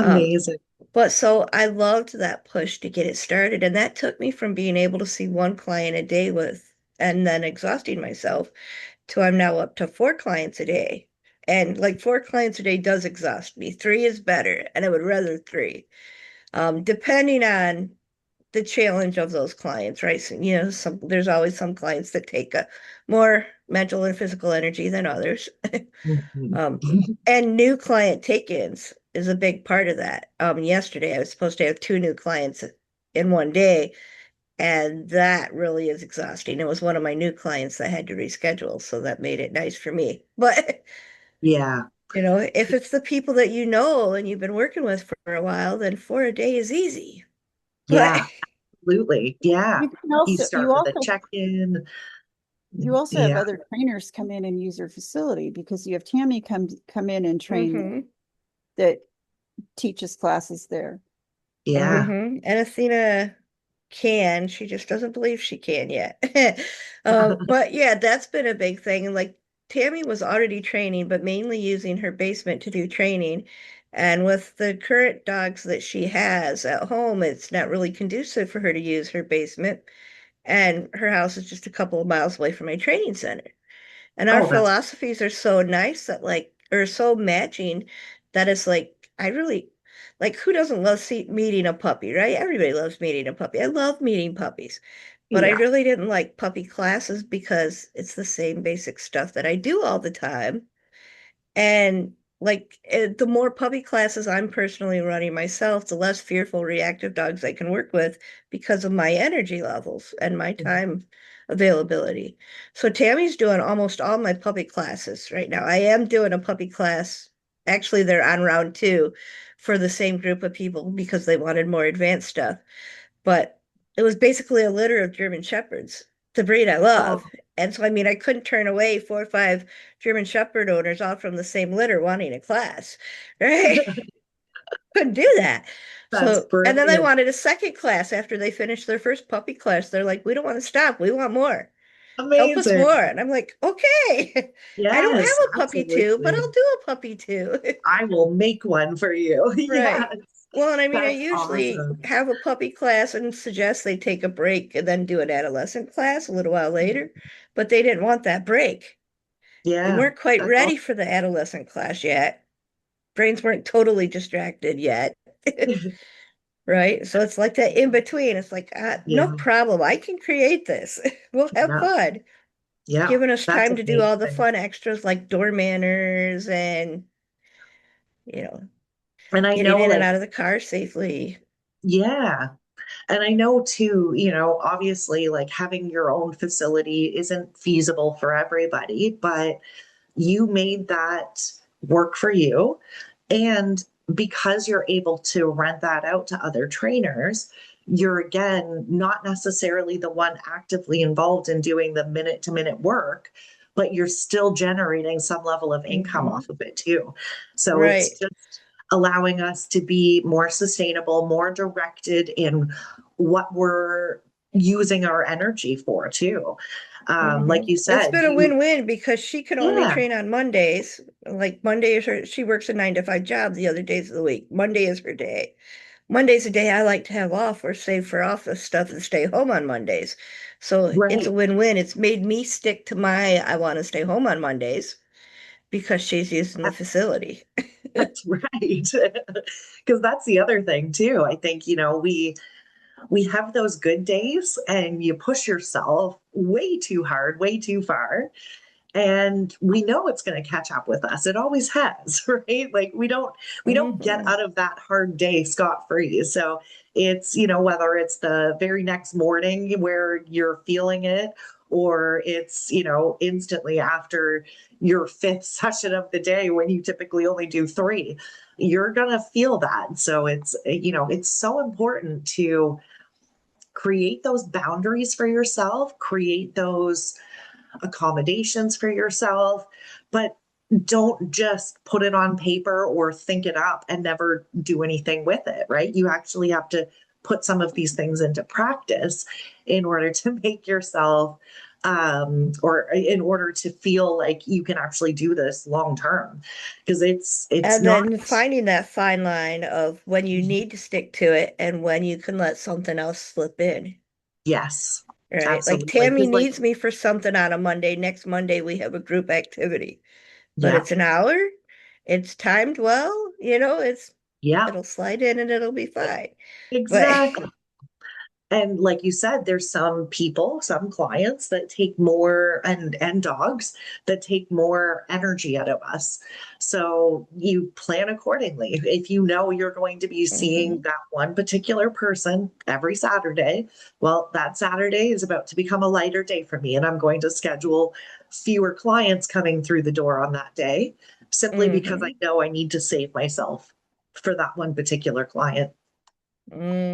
[SPEAKER 1] Um,
[SPEAKER 2] Amazing.
[SPEAKER 1] but so I loved that push to get it started. And that took me from being able to see one client a day with and then exhausting myself to I'm now up to 4 clients a day. And like 4 clients a day does exhaust me. 3 is better, and I would rather 3. Depending on the challenge of those clients, right? So, there's always some clients that take a more mental and physical energy than others.
[SPEAKER 2] Mhm.
[SPEAKER 1] Um, and new client take-ins is a big part of that. Yesterday I was supposed to have 2 new clients in one day, and that really is exhausting. It was one of my new clients that had to reschedule, so that made it nice for me. But
[SPEAKER 2] Yeah,
[SPEAKER 1] if it's the people that you know and you've been working with for a while, then 4 a day is easy. But
[SPEAKER 2] yeah, absolutely. Yeah.
[SPEAKER 3] You can
[SPEAKER 2] You
[SPEAKER 3] also
[SPEAKER 2] start with a check-in.
[SPEAKER 3] you also have
[SPEAKER 2] Yeah,
[SPEAKER 3] other trainers come in and use your facility because you have Tammy come in and train
[SPEAKER 1] hmm
[SPEAKER 3] that teaches classes there.
[SPEAKER 2] yeah.
[SPEAKER 1] And Athena can, she just doesn't believe she can yet. But yeah, that's been a big thing. And like Tammy was already training, but mainly using her basement to do training. And with the current dogs that she has at home, it's not really conducive for her to use her basement. And her house is just a couple of miles away from my training center. And our
[SPEAKER 2] Oh, that's,
[SPEAKER 1] philosophies are so nice that like, or so matching that it's like, I really like who doesn't love meeting a puppy, right? Everybody loves meeting a puppy. I love meeting puppies, but I
[SPEAKER 2] yeah.
[SPEAKER 1] really didn't like puppy classes because it's the same basic stuff that I do all the time. And like the more puppy classes I'm personally running myself, the less fearful, reactive dogs I can work with because of my energy levels and my time availability. So Tammy's doing almost all my puppy classes right now. I am doing a puppy class. Actually, they're on round 2 for the same group of people because they wanted more advanced stuff. But it was basically a litter of German Shepherds, the breed I love.
[SPEAKER 2] Oh,
[SPEAKER 1] And so, I mean, I couldn't turn away 4 or 5 German Shepherd owners all from the same litter wanting a class, right? Couldn't do that.
[SPEAKER 2] that's
[SPEAKER 1] So, and then they
[SPEAKER 2] brilliant.
[SPEAKER 1] wanted a second class after they finished their first puppy class. They're like, we don't want to stop. We want more. Help us
[SPEAKER 2] Amazing.
[SPEAKER 1] more. And I'm like, okay, I don't
[SPEAKER 2] Yes,
[SPEAKER 1] have a puppy too, but
[SPEAKER 2] absolutely.
[SPEAKER 1] I'll do a puppy too.
[SPEAKER 2] I will make one for you.
[SPEAKER 1] Right.
[SPEAKER 2] Yes,
[SPEAKER 1] Well, and I mean, I
[SPEAKER 2] that's
[SPEAKER 1] usually
[SPEAKER 2] awesome.
[SPEAKER 1] have a puppy class and suggest they take a break and then do an adolescent class a little while later, but they didn't want that break. They
[SPEAKER 2] Yeah,
[SPEAKER 1] weren't quite
[SPEAKER 2] that's
[SPEAKER 1] ready for the adolescent class yet. Brains weren't totally distracted yet.
[SPEAKER 2] awesome.
[SPEAKER 1] Right? So it's like that in between. It's like, no
[SPEAKER 2] Yeah,
[SPEAKER 1] problem. I can create this. We'll have
[SPEAKER 2] yeah,
[SPEAKER 1] fun.
[SPEAKER 2] yeah.
[SPEAKER 1] Giving us
[SPEAKER 2] That's
[SPEAKER 1] time to do all the
[SPEAKER 2] amazing.
[SPEAKER 1] fun extras like door manners and, you know,
[SPEAKER 2] And I
[SPEAKER 1] getting
[SPEAKER 2] know,
[SPEAKER 1] in and
[SPEAKER 2] like,
[SPEAKER 1] out of the car safely.
[SPEAKER 2] yeah. And I know too, obviously, like having your own facility isn't feasible for everybody, but you made that work for you. And because you're able to rent that out to other trainers, you're again not necessarily the one actively involved in doing the minute to minute work, but you're still generating some level of income
[SPEAKER 1] Hmm.
[SPEAKER 2] off of it too. So it's
[SPEAKER 1] Right.
[SPEAKER 2] just allowing us to be more sustainable, more directed in what we're using our energy for too. Like you
[SPEAKER 1] It's
[SPEAKER 2] said,
[SPEAKER 1] been a
[SPEAKER 2] you,
[SPEAKER 1] win-win because she can only
[SPEAKER 2] yeah,
[SPEAKER 1] train on Mondays. Like Monday is her, she works a 9 to 5 job the other days of the week. Monday is her day. Monday's a day I like to have off or save for office stuff and stay home on Mondays. So it's a
[SPEAKER 2] right.
[SPEAKER 1] win-win. It's made me stick to my I want to stay home on Mondays because she's using the facility.
[SPEAKER 2] That's right. Because that's the other thing too. I think, we have those good days and you push yourself way too hard, way too far. And we know it's going to catch up with us. It always has, right? Like we don't get
[SPEAKER 1] Hmm.
[SPEAKER 2] out of that hard day scot free. So it's, whether it's the very next morning where you're feeling it, or it's, instantly after your fifth session of the day when you typically only do three, you're going to feel that. So it's so important to create those boundaries for yourself, create those accommodations for yourself, but don't just put it on paper or think it up and never do anything with it, right? You actually have to put some of these things into practice in order to make yourself, or in order to feel like you can actually do this long term, because it's
[SPEAKER 1] And
[SPEAKER 2] not.
[SPEAKER 1] then finding that fine line of when you need to stick to it and when you can let something else slip in.
[SPEAKER 2] Yes,
[SPEAKER 1] Right. Like
[SPEAKER 2] absolutely.
[SPEAKER 1] Tammy
[SPEAKER 2] Because like,
[SPEAKER 1] needs me for something on a Monday. Next Monday, we have a group activity, but
[SPEAKER 2] yeah,
[SPEAKER 1] it's an hour. It's timed well,
[SPEAKER 2] yeah,
[SPEAKER 1] it'll slide in and it'll be fine. But
[SPEAKER 2] exactly. And like you said, there's some people, some clients that take more, and dogs that take more energy out of us. So you plan accordingly. If you know you're going to be seeing
[SPEAKER 1] mhm,
[SPEAKER 2] that one particular person every Saturday, well, that Saturday is about to become a lighter day for me, and I'm going to schedule fewer clients coming through the door on that day, simply because I
[SPEAKER 1] mhm,
[SPEAKER 2] know I need to save myself for that one particular client.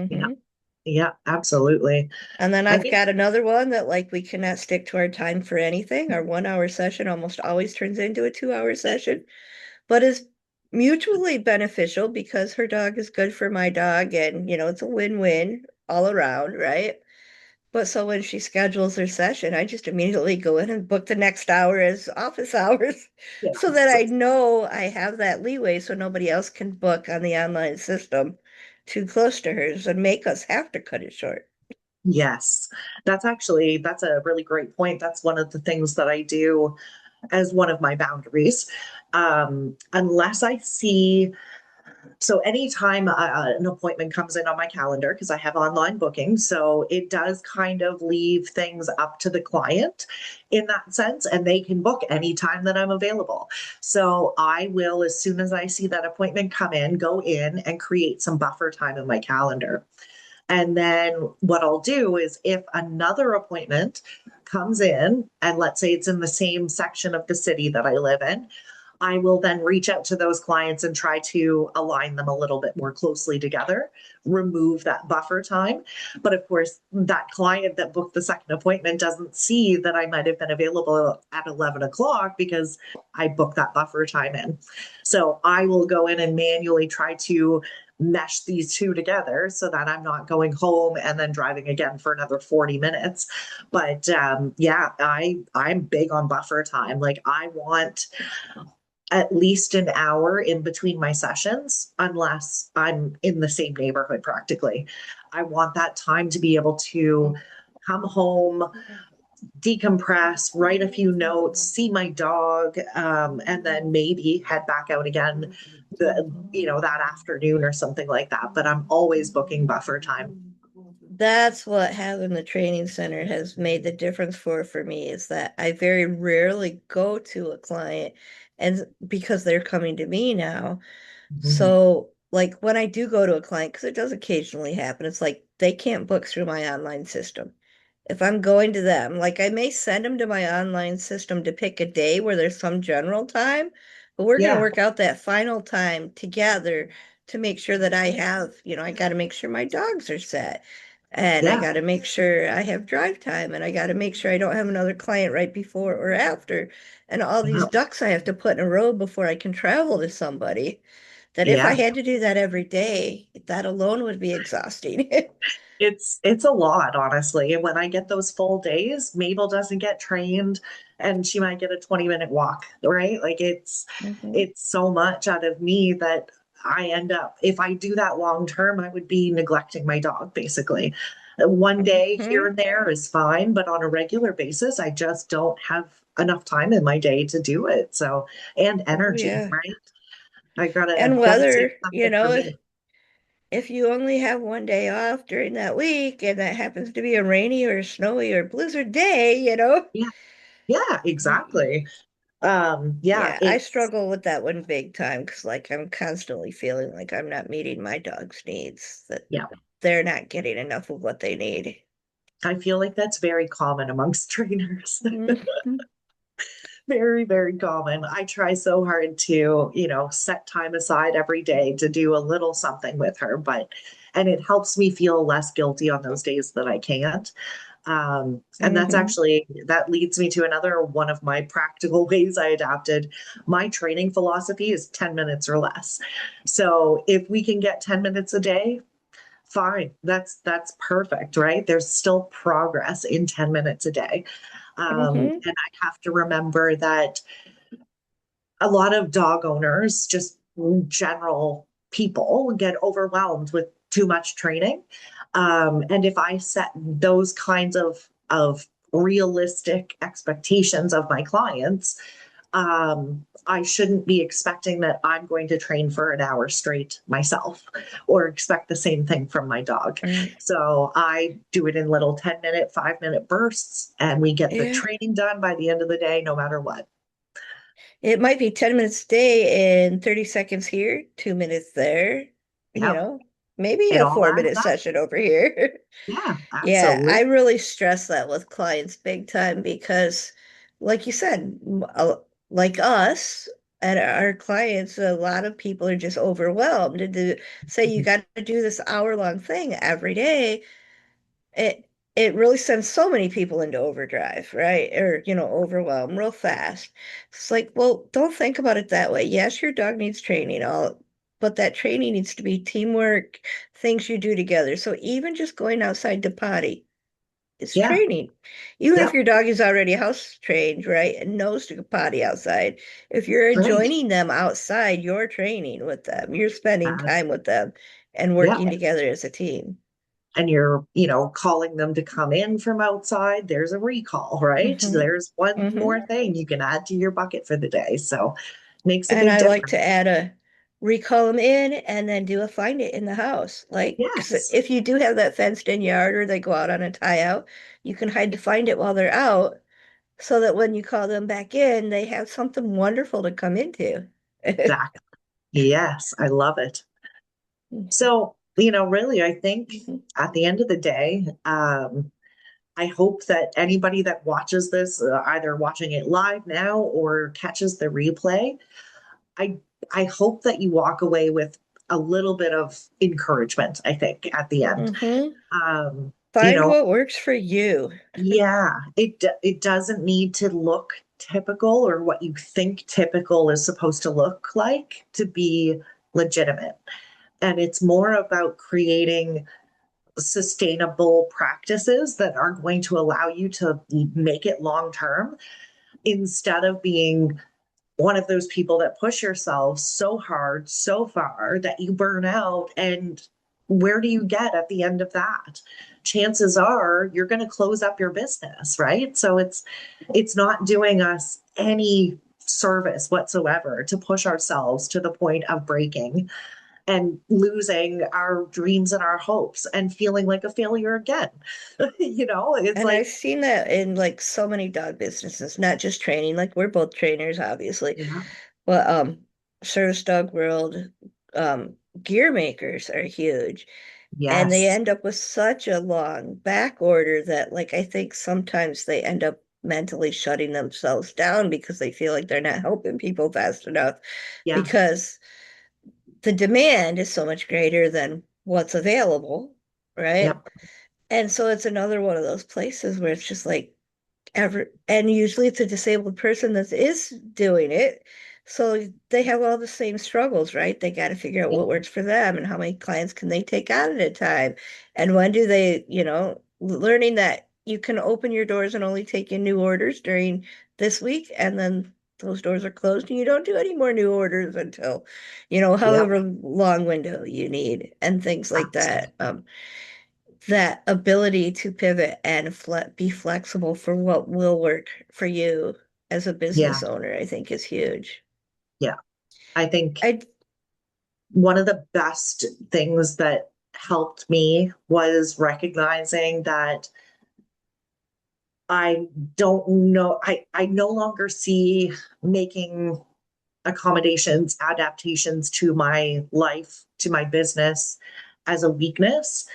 [SPEAKER 2] Yeah,
[SPEAKER 1] mhm.
[SPEAKER 2] yeah, absolutely.
[SPEAKER 1] And then
[SPEAKER 2] I
[SPEAKER 1] I've
[SPEAKER 2] think,
[SPEAKER 1] got another one that like we cannot stick to our time for anything. Our 1 hour session almost always turns into a 2 hour session, but is mutually beneficial because her dog is good for my dog and it's a win-win all around, right? But so when she schedules her session, I just immediately go in and book the next hour as office hours so that
[SPEAKER 2] yes,
[SPEAKER 1] I know I have that leeway so nobody else can book on the online system too close to hers and make us have to cut it short.
[SPEAKER 2] yes. That's a really great point. That's one of the things that I do as one of my boundaries. Unless I see, so anytime an appointment comes in on my calendar, because I have online booking, so it does kind of leave things up to the client in that sense, and they can book anytime that I'm available. So I will, as soon as I see that appointment come in, go in and create some buffer time in my calendar. And then what I'll do is if another appointment comes in, and let's say it's in the same section of the city that I live in, I will then reach out to those clients and try to align them a little bit more closely together, remove that buffer time. But of course, that client that booked the second appointment doesn't see that I might have been available at 11 o'clock because I booked that buffer time in. So I will go in and manually try to mesh these two together so that I'm not going home and then driving again for another 40 minutes. But yeah, I'm big on buffer time. Like I want at least an hour in between my sessions, unless I'm in the same neighborhood practically. I want that time to be able to come home, decompress, write a few notes, see my dog, and then maybe head back out again that afternoon or something like that. But I'm always booking buffer time.
[SPEAKER 1] That's what having the training center has made the difference for me is that I very rarely go to a client and because they're coming to me now.
[SPEAKER 2] Mhm.
[SPEAKER 1] So like when I do go to a client, because it does occasionally happen, it's like they can't book through my online system. If I'm going to them, like I may send them to my online system to pick a day where there's some general time, but we're going to
[SPEAKER 2] Yeah,
[SPEAKER 1] work out that final time together to make sure that I have, I got to make sure my dogs are set. And I
[SPEAKER 2] yeah,
[SPEAKER 1] got to make sure I have drive time and I got to make sure I don't have another client right before or after. And all these
[SPEAKER 2] yeah,
[SPEAKER 1] ducks I have to put in a row before I can travel to somebody. That if I
[SPEAKER 2] yeah.
[SPEAKER 1] had to do that every day, that alone would be exhausting.
[SPEAKER 2] It's a lot, honestly. And when I get those full days, Mabel doesn't get trained and she might get a 20-minute walk, right? Like
[SPEAKER 1] Mhm.
[SPEAKER 2] it's so much out of me that I end up, if I do that long term, I would be neglecting my dog basically. One day here
[SPEAKER 1] Mhm.
[SPEAKER 2] and there is fine, but on a regular basis, I just don't have enough time in my day to do it. So, and
[SPEAKER 1] Oh
[SPEAKER 2] energy,
[SPEAKER 1] yeah.
[SPEAKER 2] right? I
[SPEAKER 1] And
[SPEAKER 2] gotta save
[SPEAKER 1] whether,
[SPEAKER 2] something for me.
[SPEAKER 1] if you only have one day off during that week and that happens to be a rainy or snowy or blizzard day.
[SPEAKER 2] Yeah, yeah, exactly. Yeah,
[SPEAKER 1] Yeah, I
[SPEAKER 2] it's
[SPEAKER 1] struggle with that one big time because like I'm constantly feeling like I'm not meeting my dog's needs, that
[SPEAKER 2] yeah.
[SPEAKER 1] they're not getting enough of what they need.
[SPEAKER 2] I feel like that's very common amongst trainers.
[SPEAKER 1] Mhm.
[SPEAKER 2] Very, very common. I try so hard to, set time aside every day to do a little something with her, and it helps me feel less guilty on those days that I can't. And
[SPEAKER 1] Mhm.
[SPEAKER 2] that leads me to another one of my practical ways I adapted. My training philosophy is 10 minutes or less. So if we can get 10 minutes a day, fine. That's perfect, right? There's still progress in 10 minutes a day.
[SPEAKER 1] Mhm.
[SPEAKER 2] And I have to remember that a lot of dog owners, just general people, get overwhelmed with too much training. And if I set those kinds of realistic expectations of my clients, I shouldn't be expecting that I'm going to train for an hour straight myself or expect the same thing from my dog.
[SPEAKER 1] Right.
[SPEAKER 2] So I do it in little 10-minute, 5-minute bursts, and we get the
[SPEAKER 1] Yeah.
[SPEAKER 2] training done by the end of the day, no matter what.
[SPEAKER 1] It might be 10 minutes a day and 30 seconds here, 2 minutes there, you
[SPEAKER 2] Yep.
[SPEAKER 1] know, maybe
[SPEAKER 2] It
[SPEAKER 1] a
[SPEAKER 2] all adds
[SPEAKER 1] 4 minute
[SPEAKER 2] up.
[SPEAKER 1] session over here.
[SPEAKER 2] Yeah,
[SPEAKER 1] Yeah, I
[SPEAKER 2] absolutely.
[SPEAKER 1] really stress that with clients big time because, like you said, like us and our clients, a lot of people are just overwhelmed. And to say you got to do this hour-long thing every day, it really sends so many people into overdrive, right? Or, overwhelm real fast. It's like, well, don't think about it that way. Yes, your dog needs training, but that training needs to be teamwork, things you do together. So even just going outside to potty is
[SPEAKER 2] Yeah,
[SPEAKER 1] training. Even if
[SPEAKER 2] yep,
[SPEAKER 1] your dog is already house trained, right, and knows to potty outside, if you're
[SPEAKER 2] right.
[SPEAKER 1] joining them outside, you're training with them. You're spending
[SPEAKER 2] Uh,
[SPEAKER 1] time with them and
[SPEAKER 2] yeah.
[SPEAKER 1] working together as a team.
[SPEAKER 2] And you're, calling them to come in from outside. There's a recall, right?
[SPEAKER 1] Hmm.
[SPEAKER 2] There's one
[SPEAKER 1] Hmm.
[SPEAKER 2] more thing you can add to your bucket for the day. So makes a
[SPEAKER 1] And
[SPEAKER 2] big
[SPEAKER 1] I like to
[SPEAKER 2] difference.
[SPEAKER 1] add a recall them in and then do a find it in the house. Like, 'cause
[SPEAKER 2] Yes,
[SPEAKER 1] if you do have that fenced in yard or they go out on a tie out, you can hide to find it while they're out so that when you call them back in, they have something wonderful to come into.
[SPEAKER 2] exactly. Yes, I love it. So, really, I think
[SPEAKER 1] Mhm.
[SPEAKER 2] at the end of the day, I hope that anybody that watches this, either watching it live now or catches the replay, I I hope that you walk away with a little bit of encouragement, I think, at the end.
[SPEAKER 1] Mhm.
[SPEAKER 2] Um, you
[SPEAKER 1] Find
[SPEAKER 2] know,
[SPEAKER 1] what works for you.
[SPEAKER 2] yeah, it doesn't need to look typical or what you think typical is supposed to look like to be legitimate. And it's more about creating sustainable practices that are going to allow you to make it long term instead of being one of those people that push yourself so hard, so far that you burn out. And where do you get at the end of that? Chances are you're going to close up your business, right? So it's not doing us any service whatsoever to push ourselves to the point of breaking and losing our dreams and our hopes and feeling like a failure again. It's
[SPEAKER 1] And I've
[SPEAKER 2] like,
[SPEAKER 1] seen that in like so many dog businesses, not just training. Like we're both trainers, obviously,
[SPEAKER 2] yeah,
[SPEAKER 1] but service dog world, gear makers are huge. And they
[SPEAKER 2] Yes.
[SPEAKER 1] end up with such a long back order that, like, I think sometimes they end up mentally shutting themselves down because they feel like they're not helping people fast enough
[SPEAKER 2] Yeah.
[SPEAKER 1] because the demand is so much greater than what's available, right?
[SPEAKER 2] Yep.
[SPEAKER 1] And so it's another one of those places where it's just like, ever, and usually it's a disabled person that is doing it. So they have all the same struggles, right? They got to figure out
[SPEAKER 2] Yeah.
[SPEAKER 1] what works for them and how many clients can they take on at a time. And when do they, learning that you can open your doors and only take in new orders during this week, and then those doors are closed and you don't do any more new orders until,
[SPEAKER 2] Yep.
[SPEAKER 1] however long window you need and things like that.
[SPEAKER 2] Absolutely.
[SPEAKER 1] That ability to pivot and be flexible for what will work for you as a
[SPEAKER 2] Yeah.
[SPEAKER 1] business owner, I think is huge.
[SPEAKER 2] Yeah. I think
[SPEAKER 1] I
[SPEAKER 2] one of the best things that helped me was recognizing that I don't know, I no longer see making accommodations, adaptations to my life, to my business as a weakness.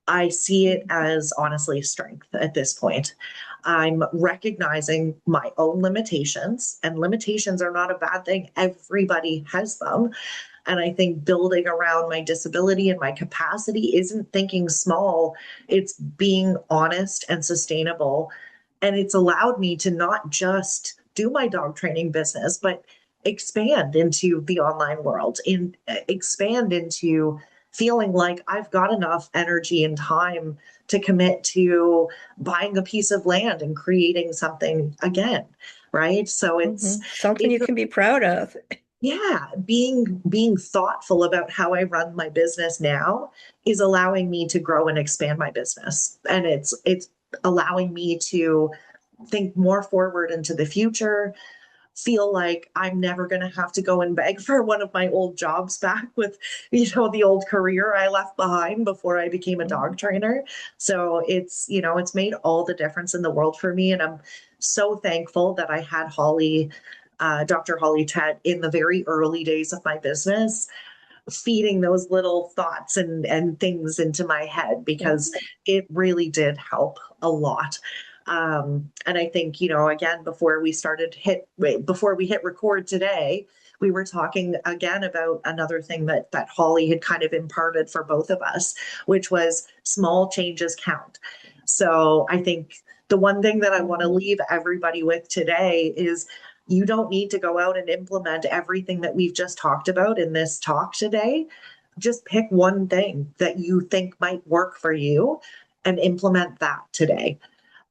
[SPEAKER 2] I see it as honestly strength at this point. I'm recognizing my own limitations, and limitations are not a bad thing. Everybody has them. And I think building around my disability and my capacity isn't thinking small, it's being honest and sustainable. And it's allowed me to not just do my dog training business, but expand into the online world, expand into feeling like I've got enough energy and time to commit to buying a piece of land and creating something again. Right. So
[SPEAKER 1] something
[SPEAKER 2] it's
[SPEAKER 1] you can be proud of.
[SPEAKER 2] yeah, being thoughtful about how I run my business now is allowing me to grow and expand my business. And it's allowing me to think more forward into the future, feel like I'm never going to have to go and beg for one of my old jobs back with, the old career I left behind before I became a dog
[SPEAKER 1] Mhm.
[SPEAKER 2] trainer. So it's made all the difference in the world for me. And I'm so thankful that I had Dr. Holly Ted in the very early days of my business, feeding those little thoughts and things into my head
[SPEAKER 1] Yeah.
[SPEAKER 2] because it really did help a lot. And I think, again, before we hit record today, we were talking again about another thing that Holly had kind of imparted for both of us, which was small changes count. So I think the one thing that I want to
[SPEAKER 1] Mhm.
[SPEAKER 2] leave everybody with today is you don't need to go out and implement everything that we've just talked about in this talk today. Just pick one thing that you think might work for you and implement that today.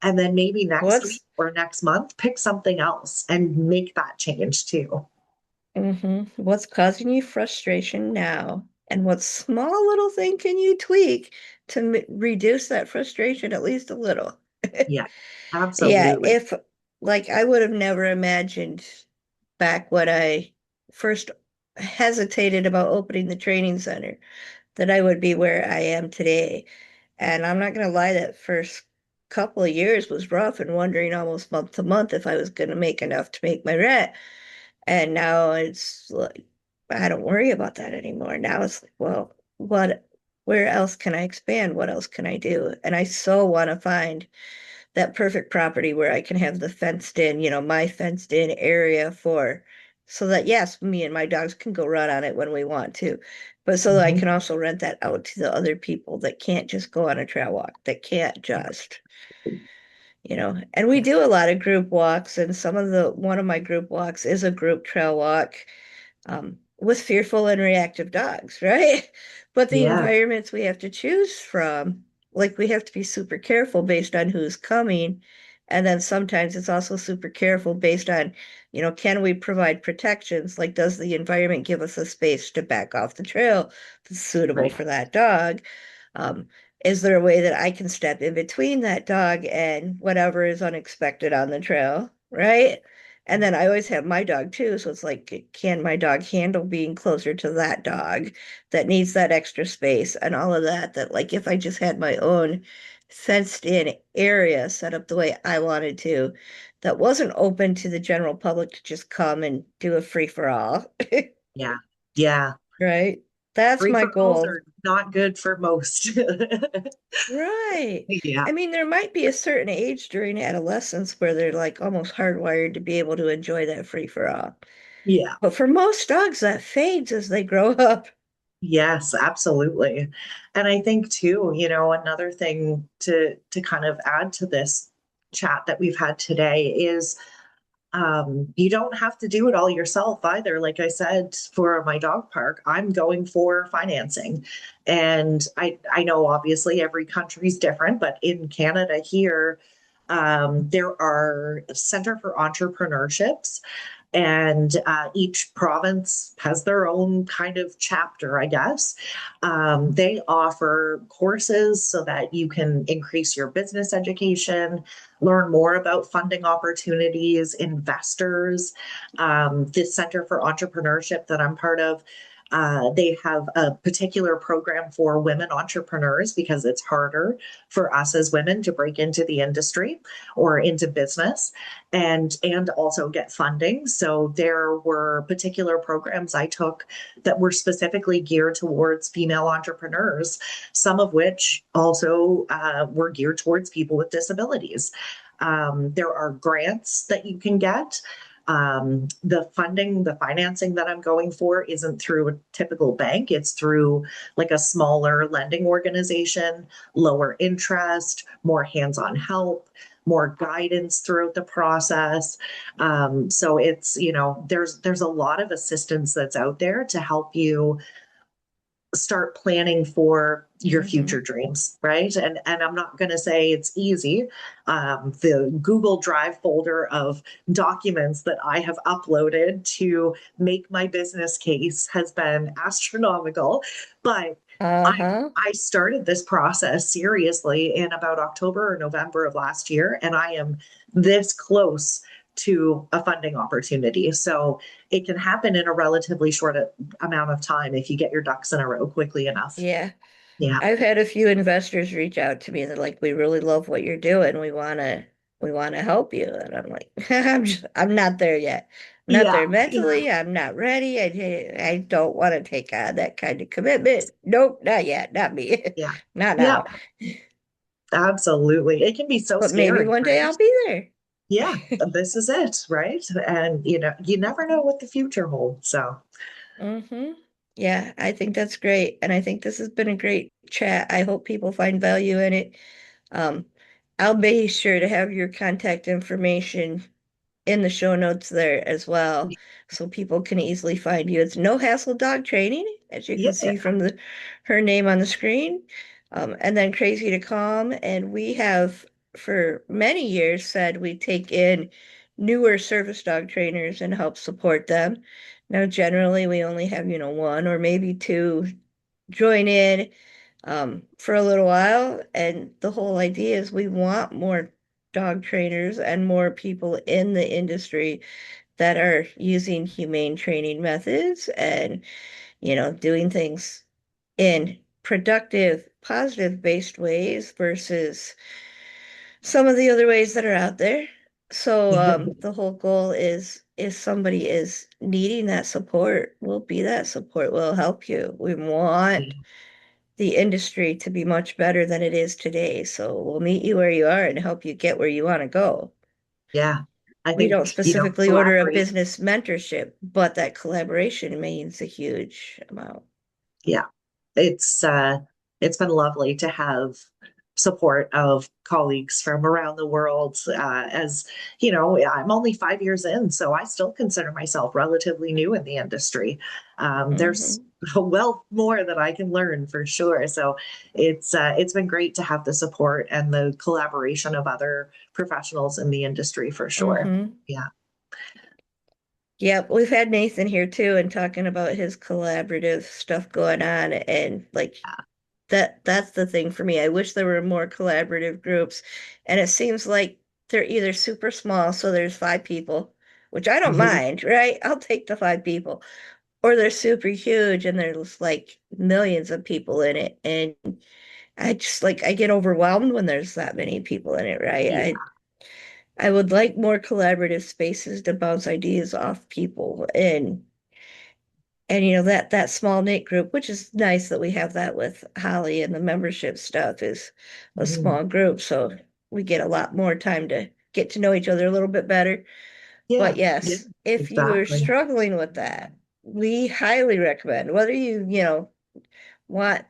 [SPEAKER 2] And then maybe next week
[SPEAKER 1] What's
[SPEAKER 2] or next month, pick something else and make that change too.
[SPEAKER 1] what's causing you frustration now? And what small little thing can you tweak to reduce that frustration at least a little?
[SPEAKER 2] Yeah,
[SPEAKER 1] Yeah,
[SPEAKER 2] absolutely.
[SPEAKER 1] if like I would have never imagined back when I first hesitated about opening the training center that I would be where I am today. And I'm not gonna lie, that first couple of years was rough and wondering almost month to month if I was gonna make enough to make my rent. And now it's like I don't worry about that anymore. Now it's like, well, where else can I expand? What else can I do? And I so want to find that perfect property where I can have the fenced in, my fenced in area so that yes, me and my dogs can go run on it when we want to, but so that I
[SPEAKER 2] Mhm.
[SPEAKER 1] can also rent that out to the other people that can't just go on a trail walk, that can't just, and we
[SPEAKER 2] Yeah.
[SPEAKER 1] do a lot of group walks, and one of my group walks is a group trail walk with fearful and reactive dogs, right? But the
[SPEAKER 2] Yeah.
[SPEAKER 1] environments we have to choose from, like we have to be super careful based on who's coming. And then sometimes it's also super careful based on, can we provide protections? Like, does the environment give us a space to back off the trail that's suitable
[SPEAKER 2] Right.
[SPEAKER 1] for that dog? Um, is there a way that I can step in between that dog and whatever is unexpected on the trail, right? And then I always have my dog too. So it's like, can my dog handle being closer to that dog that needs that extra space and all of that? That, like, if I just had my own fenced in area set up the way I wanted to, that wasn't open to the general public to just come and do a free for all,
[SPEAKER 2] Yeah. Yeah.
[SPEAKER 1] right? That's
[SPEAKER 2] Free
[SPEAKER 1] my
[SPEAKER 2] for alls
[SPEAKER 1] goal.
[SPEAKER 2] are not good for most.
[SPEAKER 1] Right.
[SPEAKER 2] Yeah.
[SPEAKER 1] I mean, there might be a certain age during adolescence where they're like almost hardwired to be able to enjoy that free for all.
[SPEAKER 2] Yeah.
[SPEAKER 1] But for most dogs, that fades as they grow up.
[SPEAKER 2] Yes, absolutely. And I think too, another thing to kind of add to this chat that we've had today is you don't have to do it all yourself either. Like I said, for my dog park, I'm going for financing. And I know obviously every country's different, but in Canada here, there are Center for Entrepreneurships, and each province has their own kind of chapter, I guess. They offer courses so that you can increase your business education, learn more about funding opportunities, investors. The Center for Entrepreneurship that I'm part of, they have a particular program for women entrepreneurs because it's harder for us as women to break into the industry or into business and also get funding. So there were particular programs I took that were specifically geared towards female entrepreneurs, some of which also were geared towards people with disabilities. There are grants that you can get. The funding, the financing that I'm going for isn't through a typical bank. It's through like a smaller lending organization, lower interest, more hands-on help, more guidance throughout the process. So it's, there's a lot of assistance that's out there to help you start planning for your future
[SPEAKER 1] Hmm.
[SPEAKER 2] dreams, right? And I'm not going to say it's easy. The Google Drive folder of documents that I have uploaded to make my business case has been astronomical, but
[SPEAKER 1] Uh-huh.
[SPEAKER 2] I started this process seriously in about October or November of last year, and I am this close to a funding opportunity. So it can happen in a relatively short amount of time if you get your ducks in a row quickly enough.
[SPEAKER 1] Yeah.
[SPEAKER 2] Yeah.
[SPEAKER 1] I've had a few investors reach out to me. They're like, we really love what you're doing. We want to help you. And I'm like, I'm not there yet. I'm not
[SPEAKER 2] Yeah.
[SPEAKER 1] there
[SPEAKER 2] Yeah.
[SPEAKER 1] mentally. I'm not ready. I don't want to take on that kind of commitment. Nope, not yet. Not me.
[SPEAKER 2] Yeah.
[SPEAKER 1] Not
[SPEAKER 2] Yeah.
[SPEAKER 1] now.
[SPEAKER 2] Absolutely. It can be so
[SPEAKER 1] But maybe
[SPEAKER 2] scary,
[SPEAKER 1] one day
[SPEAKER 2] right?
[SPEAKER 1] I'll be there.
[SPEAKER 2] Yeah. This is it, right? And you never know what the future holds. So
[SPEAKER 1] Hmm. Yeah, I think that's great. And I think this has been a great chat. I hope people find value in it. Um, I'll be sure to have your contact information in the show notes there as well, so people can easily find you. It's No Hassle Dog Training, as you can
[SPEAKER 2] yeah.
[SPEAKER 1] see from her name on the screen. And then Crazy to Calm. And we have for many years said we take in newer service dog trainers and help support them. Now, generally, we only have, one or maybe two join in for a little while. And the whole idea is we want more dog trainers and more people in the industry that are using humane training methods and, doing things in productive, positive based ways versus some of the other ways that are out there. So the whole goal is if somebody is needing that support, we'll be that support. We'll help you. We want the industry to be much better than it is today. So we'll meet you where you are and help you get where you want to go.
[SPEAKER 2] Yeah. I
[SPEAKER 1] We don't
[SPEAKER 2] think,
[SPEAKER 1] specifically order a
[SPEAKER 2] collaborate.
[SPEAKER 1] business mentorship, but that collaboration means a huge amount.
[SPEAKER 2] Yeah. It's it's been lovely to have support of colleagues from around the world. As I'm only 5 years in, so I still consider myself relatively new in the industry. There's
[SPEAKER 1] Hmm.
[SPEAKER 2] well more that I can learn for sure. So it's been great to have the support and the collaboration of other professionals in the industry for sure.
[SPEAKER 1] Hmm.
[SPEAKER 2] Yeah.
[SPEAKER 1] Yep, we've had Nathan here too and talking about his collaborative stuff going on and like that's the thing for me. I wish there were more collaborative groups. And it seems like they're either super small, so there's 5 people, which I don't
[SPEAKER 2] Mhm.
[SPEAKER 1] mind, right? I'll take the 5 people. Or they're super huge and there's like millions of people in it. And I just like I get overwhelmed when there's that many people in it, right?
[SPEAKER 2] Yeah.
[SPEAKER 1] I would like more collaborative spaces to bounce ideas off people. And And that small knit group, which is nice that we have that with Holly, and the membership stuff is a
[SPEAKER 2] Mhm.
[SPEAKER 1] small group, so we get a lot more time to get to know each other a little bit better. But
[SPEAKER 2] Yeah, yeah,
[SPEAKER 1] yes, if you are
[SPEAKER 2] exactly.
[SPEAKER 1] struggling with that, we highly recommend, whether you want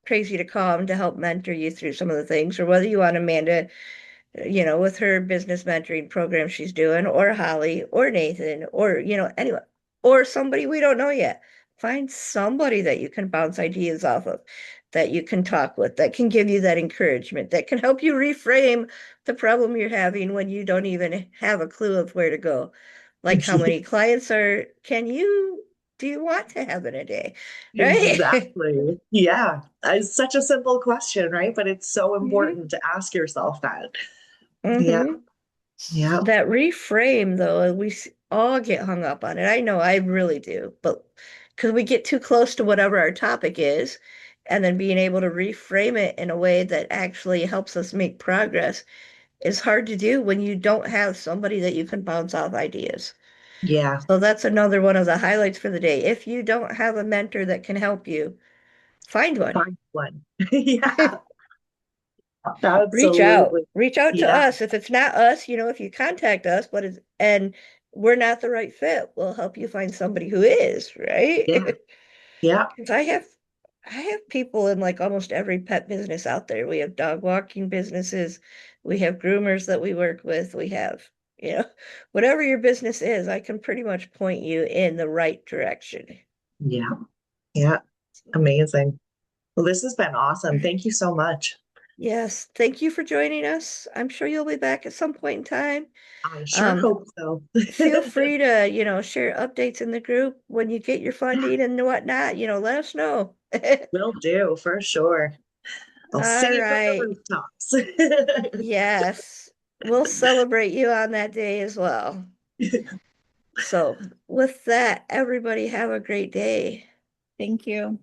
[SPEAKER 1] Tracy to come to help mentor you through some of the things, or whether you want Amanda, with her business mentoring program she's doing, or Holly, or Nathan, or, anyone, or somebody we don't know yet. Find somebody that you can bounce ideas off of, that you can talk with, that can give you that encouragement, that can help you reframe the problem you're having when you don't even have a clue of where to go. Like, how many clients do you want to have in a day? Right?
[SPEAKER 2] Exactly. Yeah. It's such a simple question, right? But it's so
[SPEAKER 1] hmm
[SPEAKER 2] important to ask yourself that. Yeah.
[SPEAKER 1] hmm
[SPEAKER 2] Yeah.
[SPEAKER 1] That reframe, though, all get hung up on it. I know I really do, but because we get too close to whatever our topic is, and then being able to reframe it in a way that actually helps us make progress is hard to do when you don't have somebody that you can bounce off ideas.
[SPEAKER 2] Yeah.
[SPEAKER 1] So that's another one of the highlights for the day. If you don't have a mentor that can help you, find one.
[SPEAKER 2] Find one. Yeah. Absolutely.
[SPEAKER 1] Reach out to
[SPEAKER 2] Yeah.
[SPEAKER 1] us. If it's not us, if you contact us, and we're not the right fit, we'll help you find somebody who is,
[SPEAKER 2] Yeah.
[SPEAKER 1] right?
[SPEAKER 2] Yeah.
[SPEAKER 1] Because I have people in like almost every pet business out there. We have dog walking businesses, we have groomers that we work with, we have, you know, whatever your business is, I can pretty much point you in the right direction.
[SPEAKER 2] Yeah. Yeah. Amazing. Well, this has been awesome. Thank you so much.
[SPEAKER 1] Yes, thank you for joining us. I'm sure you'll be back at some point in time.
[SPEAKER 2] I sure
[SPEAKER 1] Um,
[SPEAKER 2] hope so.
[SPEAKER 1] Feel free to, share updates in the group when you get your
[SPEAKER 2] Yeah,
[SPEAKER 1] funding and whatnot, let us know.
[SPEAKER 2] will do for sure. I'll
[SPEAKER 1] All
[SPEAKER 2] sing it from the
[SPEAKER 1] right.
[SPEAKER 2] rooftops.
[SPEAKER 1] Yes. We'll celebrate you on that day as well. So, with that, everybody have a great day.
[SPEAKER 3] Thank you.